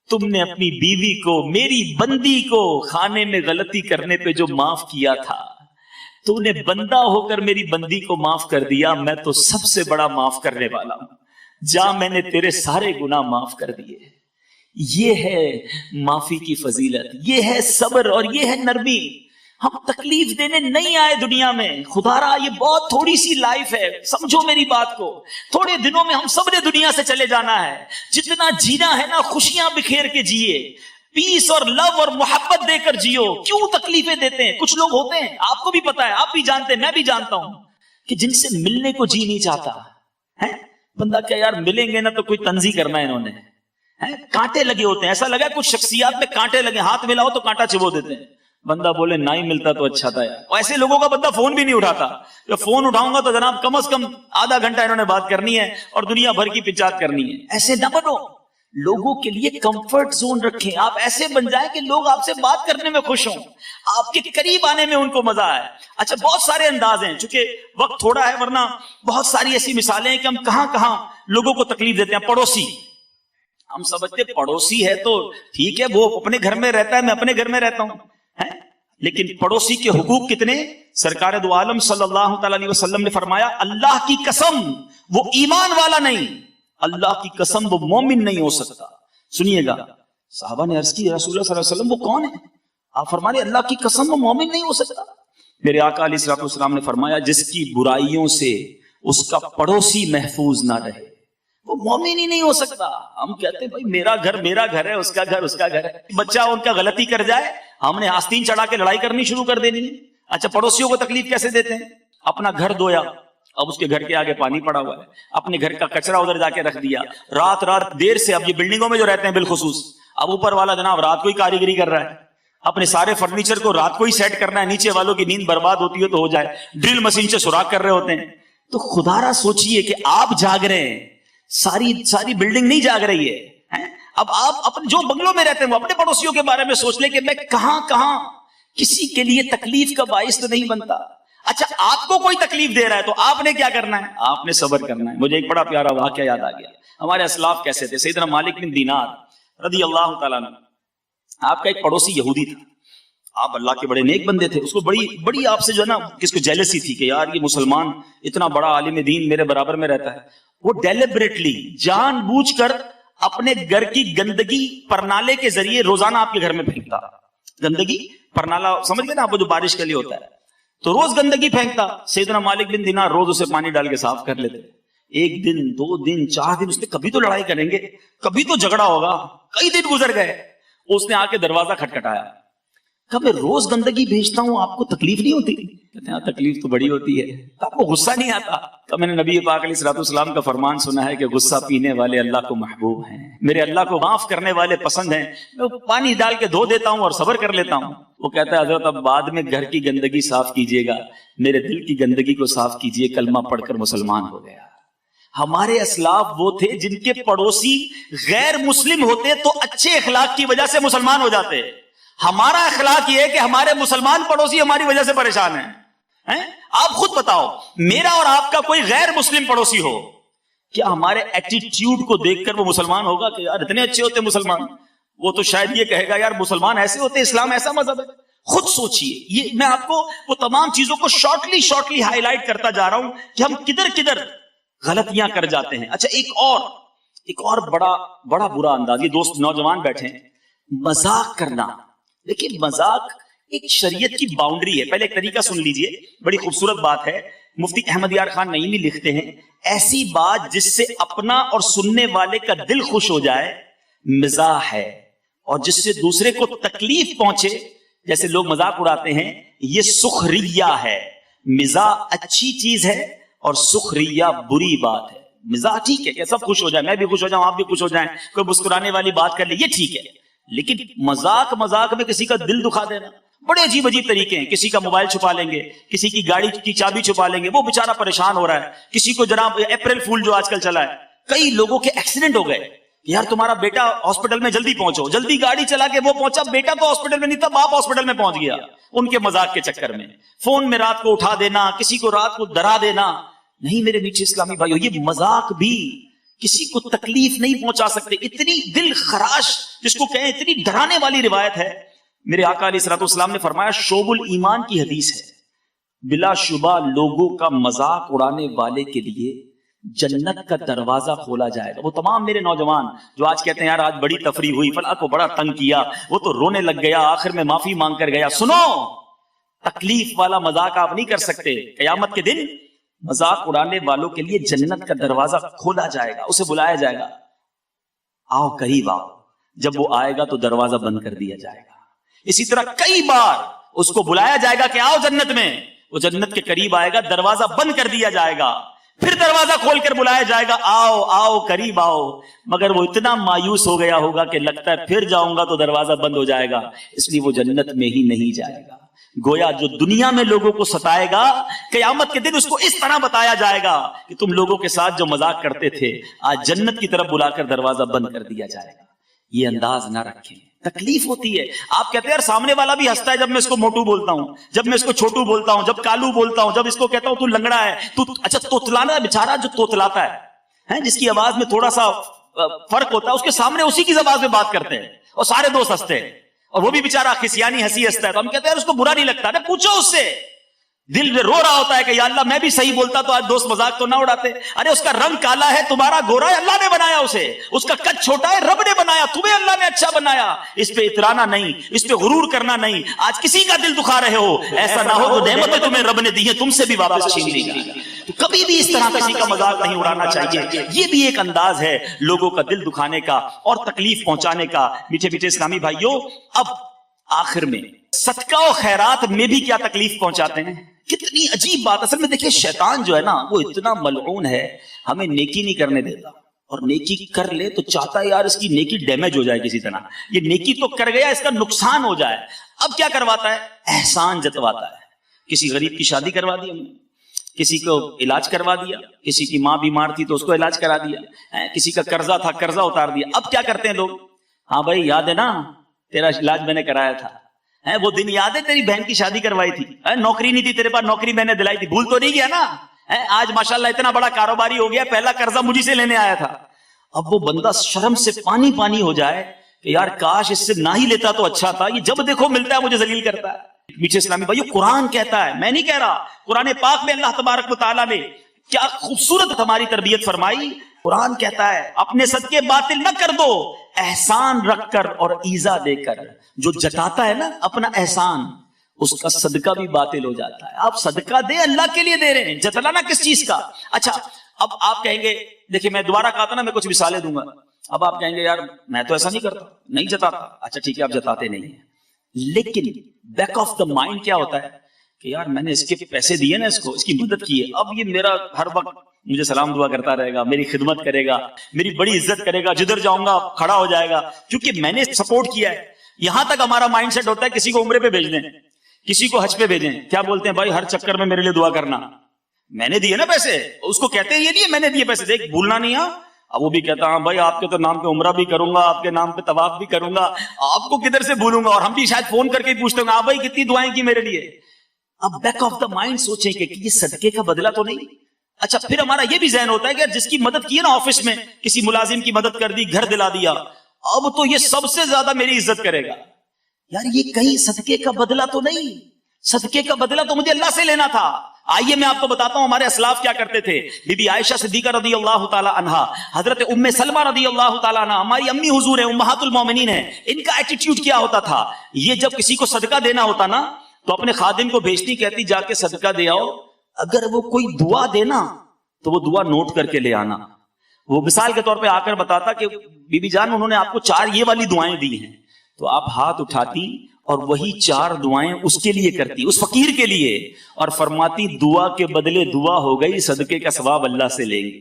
تم نے اپنی بیوی کو, میری بندی کو کھانے میں غلطی کرنے پہ جو معاف کیا تھا, تو نے بندہ ہو کر میری بندی کو معاف کر دیا. میں تو سب سے بڑا معاف کرنے والا ہوں, جا میں نے تیرے سارے گناہ معاف کر دیے. یہ ہے معافی کی فضیلت, یہ ہے صبر اور یہ ہے نرمی. ہم تکلیف دینے نہیں آئے دنیا میں, خدا را یہ بہت تھوڑی سی لائف ہے, سمجھو میری بات کو. تھوڑے دنوں میں ہم سب نے دنیا سے چلے جانا ہے. جتنا جینا ہے نا خوشیاں بکھیر کے جیے, پیس اور لو اور محبت دے کر جیو. کیوں تکلیفیں دیتے ہیں؟ کچھ لوگ ہوتے ہیں, آپ کو بھی پتا ہے, آپ بھی جانتے ہیں, میں بھی جانتا ہوں, کہ جن سے ملنے کو جی نہیں چاہتا ہے. بندہ کیا یار ملیں گے نا تو کوئی تنزی کرنا ہے انہوں نے, کانٹے لگے ہوتے ہیں. ایسا لگا کچھ شخصیات میں کانٹے لگے, ہاتھ ملاؤ تو کانٹا چبو دیتے ہیں. بندہ بولے نہ ہی ملتا تو اچھا تھا یار. ایسے لوگوں کا بندہ فون بھی نہیں اٹھاتا. جب فون اٹھاؤں گا تو جناب کم از کم آدھا گھنٹہ انہوں نے بات کرنی ہے اور دنیا بھر کی پچات کرنی ہے. ایسے نہ بنو. لوگوں کے لیے کمفرٹ زون رکھیں. آپ ایسے بن جائیں کہ لوگ آپ سے بات کرنے میں خوش ہوں, آپ کے قریب آنے میں ان کو مزہ آئے. اچھا, بہت سارے انداز ہیں, چونکہ وقت تھوڑا ہے, ورنہ بہت ساری ایسی مثالیں ہیں کہ ہم کہاں کہاں لوگوں کو تکلیف دیتے ہیں. پڑوسی, ہم سمجھتے پڑوسی ہے تو ٹھیک ہے, وہ اپنے گھر میں رہتا ہے, میں اپنے گھر میں رہتا ہوں, لیکن پڑوسی کے حقوق کتنے. سرکار دو عالم صلی اللہ تعالی علیہ وسلم نے فرمایا, اللہ کی قسم وہ ایمان والا نہیں, اللہ کی قسم وہ مومن نہیں ہو سکتا. سنیے گا, صحابہ نے عرض کی رسول اللہ صلی اللہ علیہ وسلم وہ کون ہے؟ آپ فرمانے اللہ کی قسم وہ مومن نہیں ہو سکتا. میرے آقا علیہ الصلوۃ والسلام نے فرمایا, جس کی برائیوں سے اس کا پڑوسی محفوظ نہ رہے وہ مومن ہی نہیں ہو سکتا. ہم کہتے ہیں بھائی میرا گھر ہے, اس کا گھر اس کا گھر ہے. بچہ ان کا غلطی کر جائے, ہم نے آستین چڑھا کے لڑائی کرنی شروع کر دینی ہے. اچھا, پڑوسیوں کو تکلیف کیسے دیتے ہیں؟ اپنا گھر دھویا, اب اس کے گھر کے آگے پانی پڑا ہوا ہے, اپنے گھر کا کچرا ادھر جا کے رکھ دیا, رات دیر سے, اب یہ بلڈنگوں میں جو رہتے ہیں بالخصوص, اب اوپر والا جناب رات کو ہی کاریگری کر رہا ہے, اپنے سارے فرنیچر کو رات کو ہی سیٹ کرنا ہے, نیچے والوں کی نیند برباد ہوتی ہے تو ہو جائے, ڈرل مشین سے سوراخ کر رہے ہوتے ہیں. تو خدا را سوچئے کہ آپ جاگ رہے ہیں, ساری بلڈنگ نہیں جاگ رہی ہے. اب آپ اپنے جو بنگلوں میں رہتے ہیں وہ اپنے پڑوسیوں کے بارے میں سوچ لیں کہ میں کہاں کہاں کسی کے لیے تکلیف کا باعث تو نہیں بنتا. اچھا, آپ کو کوئی تکلیف دے رہا ہے تو آپ نے کیا کرنا ہے؟ آپ نے صبر کرنا ہے. مجھے ایک بڑا پیارا واقعہ یاد آ گیا. ہمارے اسلاف کیسے تھے. سیدنا مالک بن دینار رضی اللہ تعالیٰ عنہ, آپ کا ایک پڑوسی یہودی تھا. آپ اللہ کے بڑے نیک بندے تھے, اس کو بڑی آپ سے جو ہے نا کس کو جیلسی تھی کہ یار یہ مسلمان اتنا بڑا عالم دین میرے برابر میں رہتا ہے. وہ ڈیلیبریٹلی جان بوجھ کر اپنے گھر کی گندگی پرنالے کے ذریعے روزانہ آپ کے گھر میں پھینکتا. گندگی پرنالا سمجھ گئے نا آپ, جو بارش کے لیے ہوتا ہے, تو روز گندگی پھینکتا. سیدنا مالک بن دینار روز اسے پانی ڈال کے صاف کر لیتے. ایک دن, 2 دن, 4 دن, اس نے کبھی تو لڑائی کریں گے, کبھی تو جھگڑا ہوگا, کئی دن گزر گئے. اس نے آ کے دروازہ کھٹکھٹایا, کہ میں روز گندگی بھیجتا ہوں, آپ کو تکلیف نہیں ہوتی؟ کہتے ہیں تکلیف تو بڑی ہوتی ہے. آپ کو غصہ نہیں آتا؟ کہ میں نے نبی پاک علیہ الصلوۃ والسلام کا فرمان سنا ہے کہ غصہ پینے والے اللہ کو محبوب ہیں, میرے اللہ کو معاف کرنے والے پسند ہیں, میں پانی ڈال کے دھو دیتا ہوں اور صبر کر لیتا ہوں. وہ کہتا ہے حضرت اب بعد میں گھر کی گندگی صاف کیجیے گا, میرے دل کی گندگی کو صاف کیجیے, کلمہ پڑھ کر مسلمان ہو گیا. ہمارے اسلاف وہ تھے جن کے پڑوسی غیر مسلم ہوتے تو اچھے اخلاق کی وجہ سے مسلمان ہو جاتے. ہمارا اخلاق یہ ہے کہ ہمارے مسلمان پڑوسی ہماری وجہ سے پریشان ہیں. آپ خود بتاؤ, میرا اور آپ کا کوئی غیر مسلم پڑوسی ہو, کیا ہمارے ایٹیٹیوڈ کو دیکھ کر وہ مسلمان ہوگا کہ یار اتنے اچھے ہوتے مسلمان؟ وہ تو شاید یہ کہے گا یار مسلمان ایسے ہوتے, اسلام ایسا مذہب ہے. خود سوچئے. یہ میں آپ کو وہ تمام چیزوں کو شارٹلی ہائی لائٹ کرتا جا رہا ہوں کہ ہم کدھر غلطیاں کر جاتے ہیں. اچھا, ایک اور بڑا برا انداز, یہ دوست نوجوان بیٹھے ہیں, مذاق کرنا. لیکن مذاق ایک شریعت کی باؤنڈری ہے. پہلے ایک طریقہ سن لیجئے, بڑی خوبصورت بات ہے. مفتی احمد یار خان نعیمی لکھتے ہیں, ایسی بات جس سے اپنا اور سننے والے کا دل خوش ہو جائے مزاح ہے, اور جس سے دوسرے کو تکلیف پہنچے, جیسے لوگ مذاق اڑاتے ہیں, یہ سخریہ ہے. مزاح اچھی چیز ہے اور سخریہ بری بات ہے. مزاح ٹھیک ہے کہ سب خوش ہو جائیں, میں بھی خوش ہو جاؤں, آپ بھی خوش ہو جائیں, کوئی مسکرانے والی بات کر لے, یہ ٹھیک ہے. لیکن مذاق میں کسی کا دل دکھا دینا, بڑے عجیب طریقے ہیں. کسی کا موبائل چھپا لیں گے, کسی کی گاڑی کی چابی چھپا لیں گے, وہ بیچارہ پریشان ہو رہا ہے. کسی کو جناب اپریل فول جو آج کل چلا ہے, کئی لوگوں کے ایکسیڈنٹ ہو گئے, یار تمہارا بیٹا ہاسپٹل میں جلدی پہنچو, جلدی گاڑی چلا کے وہ پہنچا, بیٹا تو ہاسپٹل میں نہیں تھا, باپ ہاسپٹل میں پہنچ گیا. ان کے مذاق کے چکر میں فون میں رات کو اٹھا دینا, کسی کو رات کو ڈرا دینا. نہیں میرے نیچے اسلامی بھائیو, یہ مذاق بھی کسی کو تکلیف نہیں پہنچا سکتے. اتنی دل خراش جس کو کہیں, اتنی ڈرانے والی روایت ہے. میرے آقا علیہ الصلوۃ والسلام نے فرمایا, شعب الایمان کی حدیث ہے, بلا شبہ لوگوں کا مذاق اڑانے والے کے لیے جنت کا دروازہ کھولا جائے گا. وہ تمام میرے نوجوان جو آج کہتے ہیں یار آج بڑی تفریح ہوئی, فلاں کو بڑا تنگ کیا, وہ تو رونے لگ گیا, آخر میں معافی مانگ کر گیا. سنو, تکلیف والا مذاق آپ نہیں کر سکتے. قیامت کے دن مذاق اڑانے والوں کے لیے جنت کا دروازہ کھولا جائے گا, اسے بلایا جائے گا, آؤ قریب آؤ. جب وہ آئے گا تو دروازہ بند کر دیا جائے گا. اسی طرح کئی بار اس کو بلایا جائے گا کہ آؤ جنت میں, وہ جنت کے قریب آئے گا, دروازہ بند کر دیا جائے گا. پھر دروازہ کھول کر بلایا جائے گا آؤ آؤ قریب آؤ، مگر وہ اتنا مایوس ہو گیا ہوگا کہ لگتا ہے پھر جاؤں گا تو دروازہ بند ہو جائے گا، اس لیے وہ جنت میں ہی نہیں جائے گا۔ گویا جو دنیا میں لوگوں کو ستائے گا، قیامت کے دن اس کو اس طرح بتایا جائے گا کہ تم لوگوں کے ساتھ جو مذاق کرتے تھے آج جنت کی طرف بلا کر دروازہ بند کر دیا جائے گا۔ یہ انداز نہ رکھیں، تکلیف ہوتی ہے۔ آپ کہتے ہیں یار سامنے والا بھی ہنستا ہے جب میں اس کو موٹو بولتا ہوں، جب میں اس کو چھوٹو بولتا ہوں، جب کالو بولتا ہوں، جب اس کو کہتا ہوں تو لنگڑا ہے، تو اچھا توتلانا بیچارہ جو توتلاتا ہے جس کی آواز میں تھوڑا سا فرق ہوتا ہے، اس کے سامنے اسی کی زبان میں بات کرتے ہیں اور سارے دوست ہنستے ہیں، اور وہ بھی بیچارہ خسیانی ہنسی ہنستا ہے، تو ہم کہتے ہیں یار اس کو برا نہیں لگتا نا، پوچھو اس سے، دل میں رو رہا ہوتا ہے کہ یا اللہ میں بھی صحیح بولتا تو آج دوست مذاق تو نہ اڑاتے۔ ارے اس کا رنگ کالا ہے، تمہارا گورا ہے، اللہ نے بنایا اسے، اس کا قد چھوٹا ہے، رب نے بنایا، تمہیں اللہ نے اچھا بنایا، اس پہ اترانا نہیں، اس پہ غرور کرنا نہیں۔ آج کسی کا دل دکھا رہے ہو، ایسا نہ ہو تو نعمتیں تمہیں رب نے دی ہیں تم سے بھی واپس چھین لی گئی۔ تو کبھی بھی اس طرح کسی کا مذاق نہیں اڑانا چاہیے۔ یہ بھی ایک انداز ہے لوگوں کا دل دکھانے کا اور تکلیف پہنچانے کا۔ میٹھے میٹھے اسلامی بھائیوں، اب آخر میں صدقہ و خیرات میں بھی کیا تکلیف پہنچاتے ہیں؟ کتنی عجیب بات۔ اصل میں دیکھیں شیطان جو ہے نا وہ اتنا ملعون ہے، ہمیں نیکی نہیں کرنے دیتا، اور نیکی کر لے تو چاہتا ہے یار اس کی نیکی ڈیمیج ہو جائے کسی طرح، یہ نیکی تو کر گیا اس کا نقصان ہو جائے۔ اب کیا کرواتا ہے؟ احسان جتواتا ہے۔ کسی غریب کی شادی کروا دی ہم نے، کسی کو علاج کروا دیا، کسی کی ماں بیمار تھی تو اس کو علاج کرا دیا، کسی کا قرضہ تھا قرضہ اتار دیا۔ اب کیا کرتے ہیں لوگ؟ ہاں بھائی یاد ہے نا تیرا علاج میں نے کرایا تھا، وہ دن یاد ہے تیری بہن کی شادی کروائی تھی، نوکری نہیں تھی تیرے پاس، نوکری میں نے دلائی تھی، بھول تو نہیں گیا نا؟ آج ماشاءاللہ اتنا بڑا کاروباری ہو گیا، پہلا قرضہ مجھے سے لینے آیا تھا۔ اب وہ بندہ شرم سے پانی پانی ہو جائے کہ یار کاش اس سے نہ ہی لیتا تو اچھا تھا، یہ جب دیکھو ملتا ہے مجھے ذلیل کرتا ہے۔ میٹھے اسلامی بھائیو، قرآن کہتا ہے، میں نہیں کہہ رہا، قرآن پاک میں اللہ تبارک و تعالیٰ نے کیا خوبصورت ہماری تربیت فرمائی۔ قرآن کہتا ہے اپنے صدقے باطل نہ کر دو، احسان رکھ کر اور ایذا دے کر۔ جو جتاتا ہے نا اپنا احسان، اس کا صدقہ بھی باطل ہو جاتا ہے۔ آپ صدقہ دیں، اللہ کے لیے دے رہے ہیں، جتلانا کس چیز کا؟ اچھا اب آپ کہیں گے، دیکھیں میں دوبارہ کہا تھا نا میں کچھ مثالیں دوں گا، اب آپ کہیں گے یار میں تو ایسا نہیں کرتا، نہیں جتاتا۔ اچھا ٹھیک ہے آپ جتاتے نہیں ہیں، لیکن بیک آف دا مائنڈ کیا ہوتا ہے کہ یار میں نے اس کے پیسے دیے نا، اس کو اس کی مدد کی ہے، اب یہ میرا ہر وقت مجھے سلام دعا کرتا رہے گا، میری خدمت کرے گا، میری بڑی عزت کرے گا، جدھر جاؤں گا کھڑا ہو جائے گا، کیونکہ میں نے سپورٹ کیا ہے۔ یہاں تک ہمارا مائنڈ سیٹ ہوتا ہے کسی کو عمرے پہ بھیج دیں، کسی کو حج پہ بھیجیں، کیا بولتے ہیں بھائی ہر چکر میں میرے لیے دعا کرنا، میں نے دیے نا پیسے، اس کو کہتے ہیں یہ نہیں ہے میں نے دیے پیسے، دیکھ بھولنا نہیں ہے۔ اب وہ بھی کہتا ہاں بھائی آپ کے تو نام پہ عمرہ بھی کروں گا، آپ کے نام پہ طواف بھی کروں گا، آپ کو کدھر سے بھولوں گا، اور ہم بھی شاید فون کر کے پوچھتے ہوں ہاں بھائی کتنی دعائیں کی میرے لیے۔ اب بیک آف دا مائنڈ سوچیں کہ یہ صدقے کا بدلہ تو نہیں۔ اچھا پھر ہمارا یہ بھی ذہن ہوتا ہے کہ جس کی مدد کی ہے نا آفس میں، کسی ملازم کی مدد کر دی، گھر دلا دیا، اب تو یہ سب سے زیادہ میری عزت کرے گا۔ یار یہ کہیں صدقے کا بدلہ تو نہیں، صدقے کا بدلہ تو مجھے اللہ سے لینا تھا۔ آئیے میں آپ کو بتاتا ہوں ہمارے اسلاف کیا کرتے تھے۔ بی بی عائشہ صدیقہ رضی اللہ تعالی عنہا، حضرت ام سلمہ رضی اللہ تعالی عنہا، ہماری امی حضور ہیں، امہات المومنین ہیں، ان کا ایٹیٹیوڈ کیا ہوتا تھا؟ یہ جب کسی کو صدقہ دینا ہوتا نا تو اپنے خادم کو بھیجتی، کہتی جا کے صدقہ دے آؤ، اگر وہ کوئی دعا دینا تو وہ دعا نوٹ کر کے لے آنا۔ وہ مثال کے طور پہ آ کر بتاتا کہ بی بی جان انہوں نے آپ کو 4 یہ والی دعائیں دی ہیں، تو آپ ہاتھ اٹھاتی اور وہی 4 دعائیں اس کے لیے کرتی، اس فقیر کے لیے، اور فرماتی دعا کے بدلے دعا ہو گئی، صدقے کا ثواب اللہ سے لیں گے۔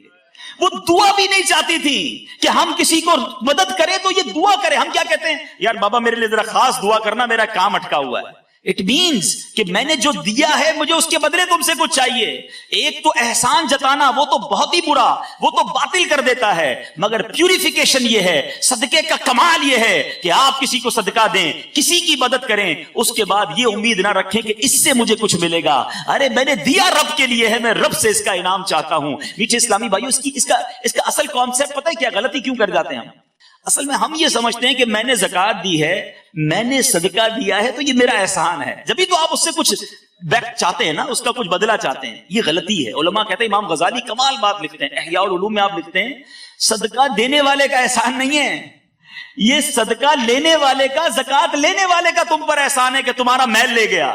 وہ دعا بھی نہیں چاہتی تھی کہ ہم کسی کو مدد کریں تو یہ دعا کرے۔ ہم کیا کہتے ہیں یار بابا میرے لیے ذرا خاص دعا کرنا، میرا کام اٹکا ہوا ہے۔ اٹ مینس کہ میں نے جو دیا ہے مجھے اس کے بدلے تم سے کچھ چاہیے۔ ایک تو احسان جتانا وہ تو بہت ہی برا، وہ تو باطل کر دیتا ہے، مگر پیوریفیکیشن یہ ہے، صدقے کا کمال یہ ہے کہ آپ کسی کو صدقہ دیں، کسی کی مدد کریں، اس کے بعد یہ امید نہ رکھیں کہ اس سے مجھے کچھ ملے گا۔ ارے میں نے دیا رب کے لیے ہے، میں رب سے اس کا انعام چاہتا ہوں۔ میٹھے اسلامی بھائیو، اس کا اصل کانسیپٹ پتہ ہے کیا؟ غلطی کیوں کر جاتے ہیں ہم؟ اصل میں ہم یہ سمجھتے ہیں کہ میں نے زکوٰۃ دی ہے، میں نے صدقہ دیا ہے تو یہ میرا احسان ہے، جبھی تو آپ اس سے کچھ بیک چاہتے ہیں نا، اس کا کچھ بدلہ چاہتے ہیں۔ یہ غلطی ہے۔ علماء کہتے ہیں، امام غزالی کمال بات لکھتے ہیں، احیاء العلوم میں آپ لکھتے ہیں، صدقہ دینے والے کا احسان نہیں ہے، یہ صدقہ لینے والے کا، زکوٰۃ لینے والے کا تم پر احسان ہے کہ تمہارا میل لے گیا،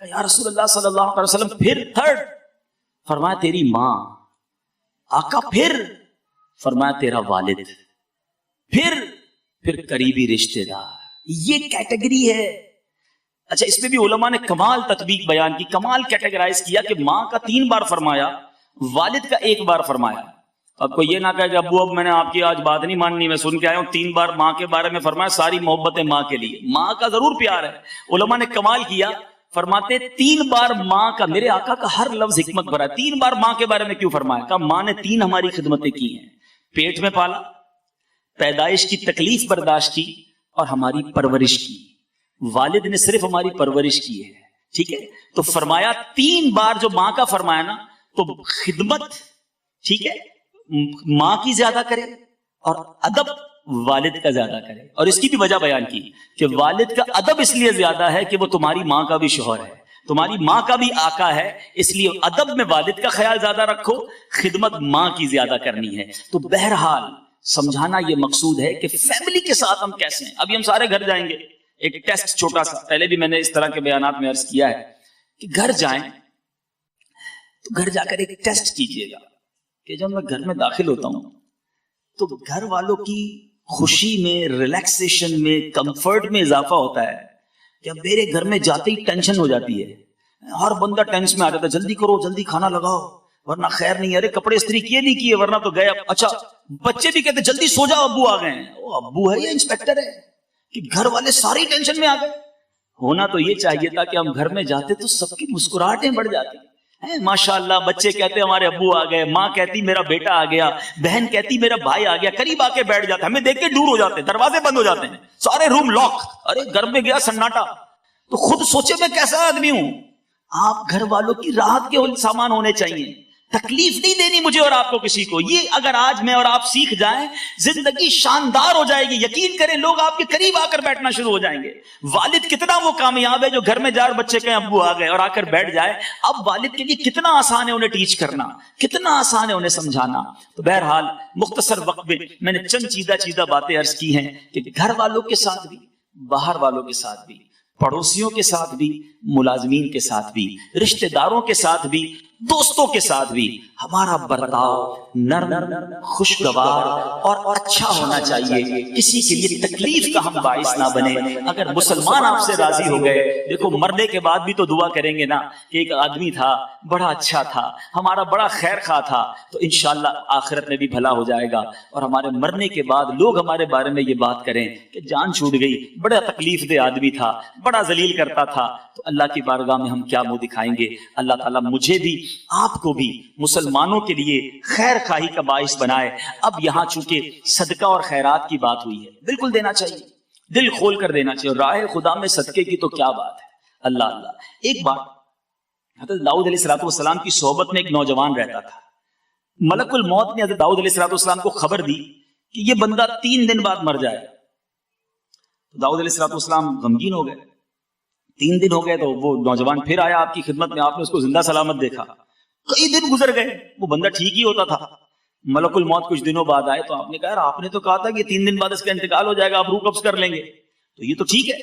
کہ یا رسول اللہ صلی اللہ علیہ وسلم پھر تھرڈ؟ فرمایا تیری ماں. آقا پھر؟ فرمایا تیرا والد. پھر قریبی رشتے دار. یہ کیٹیگری ہے. اچھا اس پہ بھی علماء نے کمال تطبیق بیان کی, کمال کیٹیگرائز کیا کہ ماں کا 3 بار فرمایا, والد کا 1 بار فرمایا. اب کوئی یہ نہ کہے کہ ابو اب میں نے آپ کی آج بات نہیں ماننی, میں سن کے آیا ہوں 3 بار ماں کے بارے میں فرمایا, ساری محبتیں ماں کے لیے. ماں کا ضرور پیار ہے. علماء نے کمال کیا, فرماتے 3 بار ماں کا, میرے آقا کا ہر لفظ حکمت بھرا ہے. 3 بار ماں کے بارے میں کیوں فرمایا؟ کہ ماں نے 3 ہماری خدمتیں کی ہیں. پیٹ میں پالا, پیدائش کی تکلیف برداشت کی, اور ہماری پرورش کی. والد نے صرف ہماری پرورش کی ہے. ٹھیک ہے, تو فرمایا 3 بار جو ماں کا فرمایا نا, تو خدمت ٹھیک ہے ماں کی زیادہ کرے, اور ادب والد کا زیادہ کرے. اور اس کی بھی وجہ بیان کی کہ والد کا ادب اس لیے زیادہ ہے کہ وہ تمہاری ماں کا بھی شوہر ہے, تمہاری ماں کا بھی آقا ہے, اس لیے ادب میں والد کا خیال زیادہ رکھو, خدمت ماں کی زیادہ کرنی ہے. تو بہرحال سمجھانا یہ مقصود ہے کہ فیملی کے ساتھ ہم کیسے ہیں. ابھی ہم سارے گھر جائیں گے, ایک ٹیسٹ چھوٹا سا, پہلے بھی میں نے اس طرح کے بیانات میں عرض کیا ہے کہ گھر جائیں تو گھر جا کر ایک ٹیسٹ کیجئے گا کہ جب میں گھر میں داخل ہوتا ہوں تو گھر والوں کی خوشی میں, ریلیکسیشن میں, کمفرٹ میں اضافہ ہوتا ہے. کہ میرے گھر میں جاتے ہی ٹینشن ہو جاتی ہے, ہر بندہ ٹینشن میں آ جاتا ہے, جلدی کرو, جلدی کھانا لگاؤ ورنہ خیر نہیں ہے, ارے کپڑے استری کیے نہیں کیے ورنہ تو گئے. اچھا بچے بھی کہتے جلدی سو جاؤ, ابو آ گئے ہیں. وہ ابو ہے یا انسپیکٹر ہے کہ گھر والے ساری ٹینشن میں آ گئے؟ ہونا تو یہ چاہیے تھا کہ ہم گھر میں جاتے تو سب کی مسکراہٹیں بڑھ جاتی. ماشاءاللہ بچے کہتے ہمارے ابو آ گئے, ماں کہتی میرا بیٹا آ گیا, بہن کہتی میرا بھائی آ گیا, قریب آ کے بیٹھ جاتے, ہمیں دیکھ کے دور ہو جاتے, دروازے بند ہو جاتے ہیں, سارے روم لاک. ارے گھر میں گیا سناٹا. تو خود سوچے میں کیسا آدمی ہوں. آپ گھر والوں کی راحت کے سامان ہونے چاہیے, تکلیف نہیں دینی مجھے اور آپ کو کسی کو. یہ اگر آج میں اور آپ سیکھ جائیں, زندگی شاندار ہو جائے گی. یقین کریں لوگ آپ کے قریب آ کر بیٹھنا شروع ہو جائیں گے. والد کتنا وہ کامیاب ہے جو گھر میں جا بچے کہیں ابو آ گئے اور آ کر بیٹھ جائے. اب والد کے لیے کتنا آسان ہے انہیں ٹیچ کرنا, کتنا آسان ہے انہیں سمجھانا. تو بہرحال مختصر وقت میں نے چند چیزہ باتیں عرض کی ہیں کہ گھر والوں کے ساتھ بھی, باہر والوں کے ساتھ بھی, پڑوسیوں کے ساتھ بھی, ملازمین کے ساتھ بھی, رشتہ داروں کے ساتھ بھی, دوستوں کے ساتھ بھی ہمارا برتاؤ نرم, خوشگوار اور اچھا ہونا چاہیے. کسی کے لیے تکلیف کا ہم باعث نہ بنے. اگر مسلمان آپ سے راضی ہو گئے, دیکھو مرنے کے بعد بھی تو دعا کریں گے نا کہ ایک آدمی تھا بڑا اچھا تھا, ہمارا بڑا خیر خواہ تھا, تو انشاءاللہ آخرت میں بھی بھلا ہو جائے گا. اور ہمارے مرنے کے بعد لوگ ہمارے بارے میں یہ بات کریں کہ جان چھوٹ گئی, بڑا تکلیف دہ آدمی تھا, بڑا ذلیل کرتا تھا, تو اللہ کی بارگاہ میں ہم کیا منہ دکھائیں گے؟ اللہ تعالیٰ مجھے بھی آپ کو بھی مسلمانوں کے لیے خیر خواہی کا باعث بنائے. اب یہاں چونکہ صدقہ اور خیرات کی بات ہوئی ہے, بالکل دینا چاہیے, دل کھول کر دینا چاہیے. راہ خدا میں صدقے کی تو کیا بات ہے. اللہ اللہ. ایک بات, حضرت داؤد علیہ السلام کی صحبت میں ایک نوجوان رہتا تھا. ملک الموت نے حضرت داؤد علیہ السلام کو خبر دی کہ یہ بندہ 3 دن بعد مر جائے. داؤد علیہ السلام غمگین ہو گئے. 3 دن ہو گئے تو وہ نوجوان پھر آیا آپ کی خدمت میں, آپ نے اس کو زندہ سلامت دیکھا. کئی دن گزر گئے, وہ بندہ ٹھیک ہی ہوتا تھا. ملک الموت کچھ دنوں بعد آئے تو آپ نے کہا آپ نے تو کہا تھا کہ 3 دن بعد اس کا انتقال ہو جائے گا, آپ روح قبض کر لیں گے, تو یہ تو ٹھیک ہے.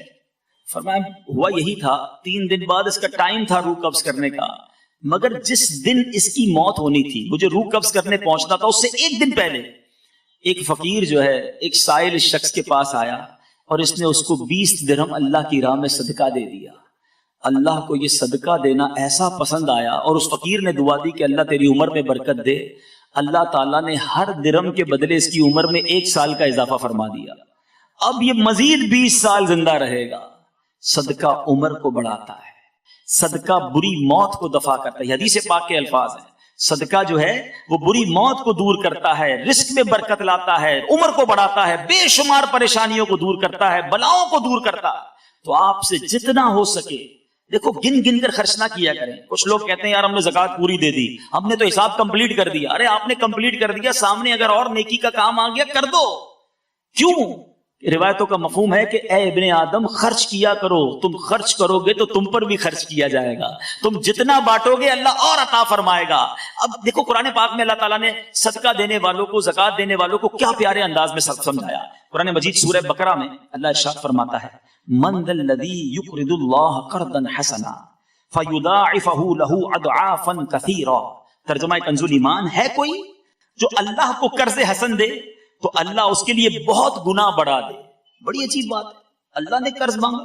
فرمایا ہوا یہی تھا, 3 دن بعد اس کا ٹائم تھا روح قبض کرنے کا, مگر جس دن اس کی موت ہونی تھی, مجھے روح قبض کرنے پہنچنا تھا, اس سے 1 دن پہلے ایک فقیر جو ہے ایک سائل شخص کے پاس آیا اور اس نے اس کو 20 درہم اللہ کی راہ میں صدقہ دے دیا. اللہ کو یہ صدقہ دینا ایسا پسند آیا اور اس فقیر نے دعا دی کہ اللہ تیری عمر میں برکت دے. اللہ تعالیٰ نے ہر درہم کے بدلے اس کی عمر میں 1 سال کا اضافہ فرما دیا. اب یہ مزید 20 سال زندہ رہے گا. صدقہ عمر کو بڑھاتا ہے, صدقہ بری موت کو دفع کرتا ہے. حدیث پاک کے الفاظ ہیں, صدقہ جو ہے وہ بری موت کو دور کرتا ہے, رزق میں برکت لاتا ہے, عمر کو بڑھاتا ہے, بے شمار پریشانیوں کو دور کرتا ہے, بلاؤں کو دور کرتا ہے. تو آپ سے جتنا ہو سکے دیکھو گن گن کر خرچ نہ کیا کریں. کچھ لوگ کہتے ہیں یار ہم نے زکوٰۃ پوری دے دی, ہم نے تو حساب کمپلیٹ کر دیا. ارے آپ نے کمپلیٹ کر دیا, سامنے اگر اور نیکی کا کام آ گیا کر دو. کیوں؟ روایتوں کا مفہوم ہے کہ اے ابن آدم خرچ کیا کرو, تم خرچ کرو گے تو تم پر بھی خرچ کیا جائے گا, تم جتنا بانٹو گے اللہ اور عطا فرمائے گا. اب دیکھو قرآن پاک میں اللہ تعالیٰ نے صدقہ دینے والوں کو, زکوٰۃ دینے والوں کو کیا پیارے انداز میں سمجھایا. قرآن مجید سورہ بقرہ میں اللہ ارشاد فرماتا ہے من ذا الذی یقرض اللہ قرضا حسنا فَيُضَاعِفَهُ لَهُ أَضْعَافًا كَثِيرًا. ترجمہ کنز ایمان ہے کوئی جو اللہ کو قرض حسن دے تو اللہ اس کے لیے بہت گنا بڑھا دے. بڑی عجیب بات ہے. اللہ نے قرض مانگا.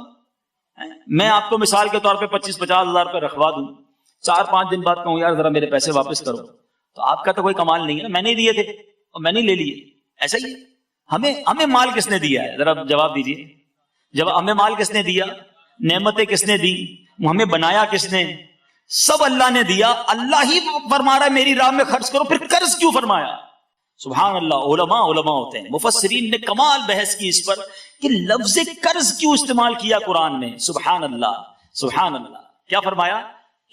میں آپ کو مثال کے طور پہ 25-50 ہزار روپے رکھوا دوں, 4-5 دن بعد کہوں یار ذرا میرے پیسے واپس کرو, تو آپ کا تو کوئی کمال نہیں ہے نا, میں نے دیے تھے اور میں نے لے لیے. ایسا ہی ہمیں مال کس نے دیا ہے؟ ذرا جواب دیجیے. جب ہمیں مال کس نے دیا؟ نعمتیں کس نے دی؟ ہمیں بنایا کس نے؟ سب اللہ نے دیا. اللہ ہی فرما رہا ہے میری راہ میں خرچ کرو, پھر قرض کیوں فرمایا؟ سبحان اللہ. علماء ہوتے ہیں, مفسرین نے کمال بحث کی اس پر کہ لفظ قرض کیوں استعمال کیا قرآن میں. سبحان اللہ سبحان اللہ. کیا فرمایا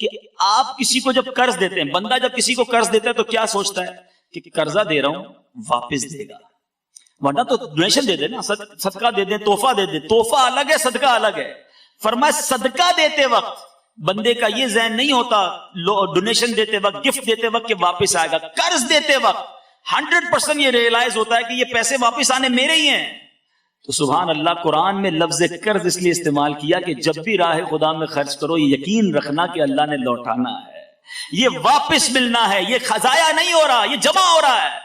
کہ آپ کسی کو جب قرض دیتے ہیں, بندہ جب کسی کو قرض دیتا ہے تو کیا سوچتا ہے کہ قرضہ دے رہا ہوں واپس دے گا, ورنہ تو ڈونیشن دے دے نا, صدقہ دے دیں, تحفہ دے دیں. تحفہ الگ ہے, صدقہ الگ ہے. فرمایا صدقہ دیتے وقت بندے کا یہ ذہن نہیں ہوتا, ڈونیشن دیتے وقت, گفٹ دیتے وقت کہ واپس آئے گا. قرض دیتے وقت 100% یہ ریئلائز ہوتا ہے کہ یہ پیسے واپس آنے میرے ہی ہیں. تو سبحان اللہ, قرآن میں لفظ قرض اس لیے استعمال کیا کہ جب بھی راہ خدا میں خرچ کرو یہ یقین رکھنا کہ اللہ نے لوٹانا ہے, یہ واپس ملنا ہے, یہ خزایا نہیں ہو رہا, یہ جمع ہو رہا ہے.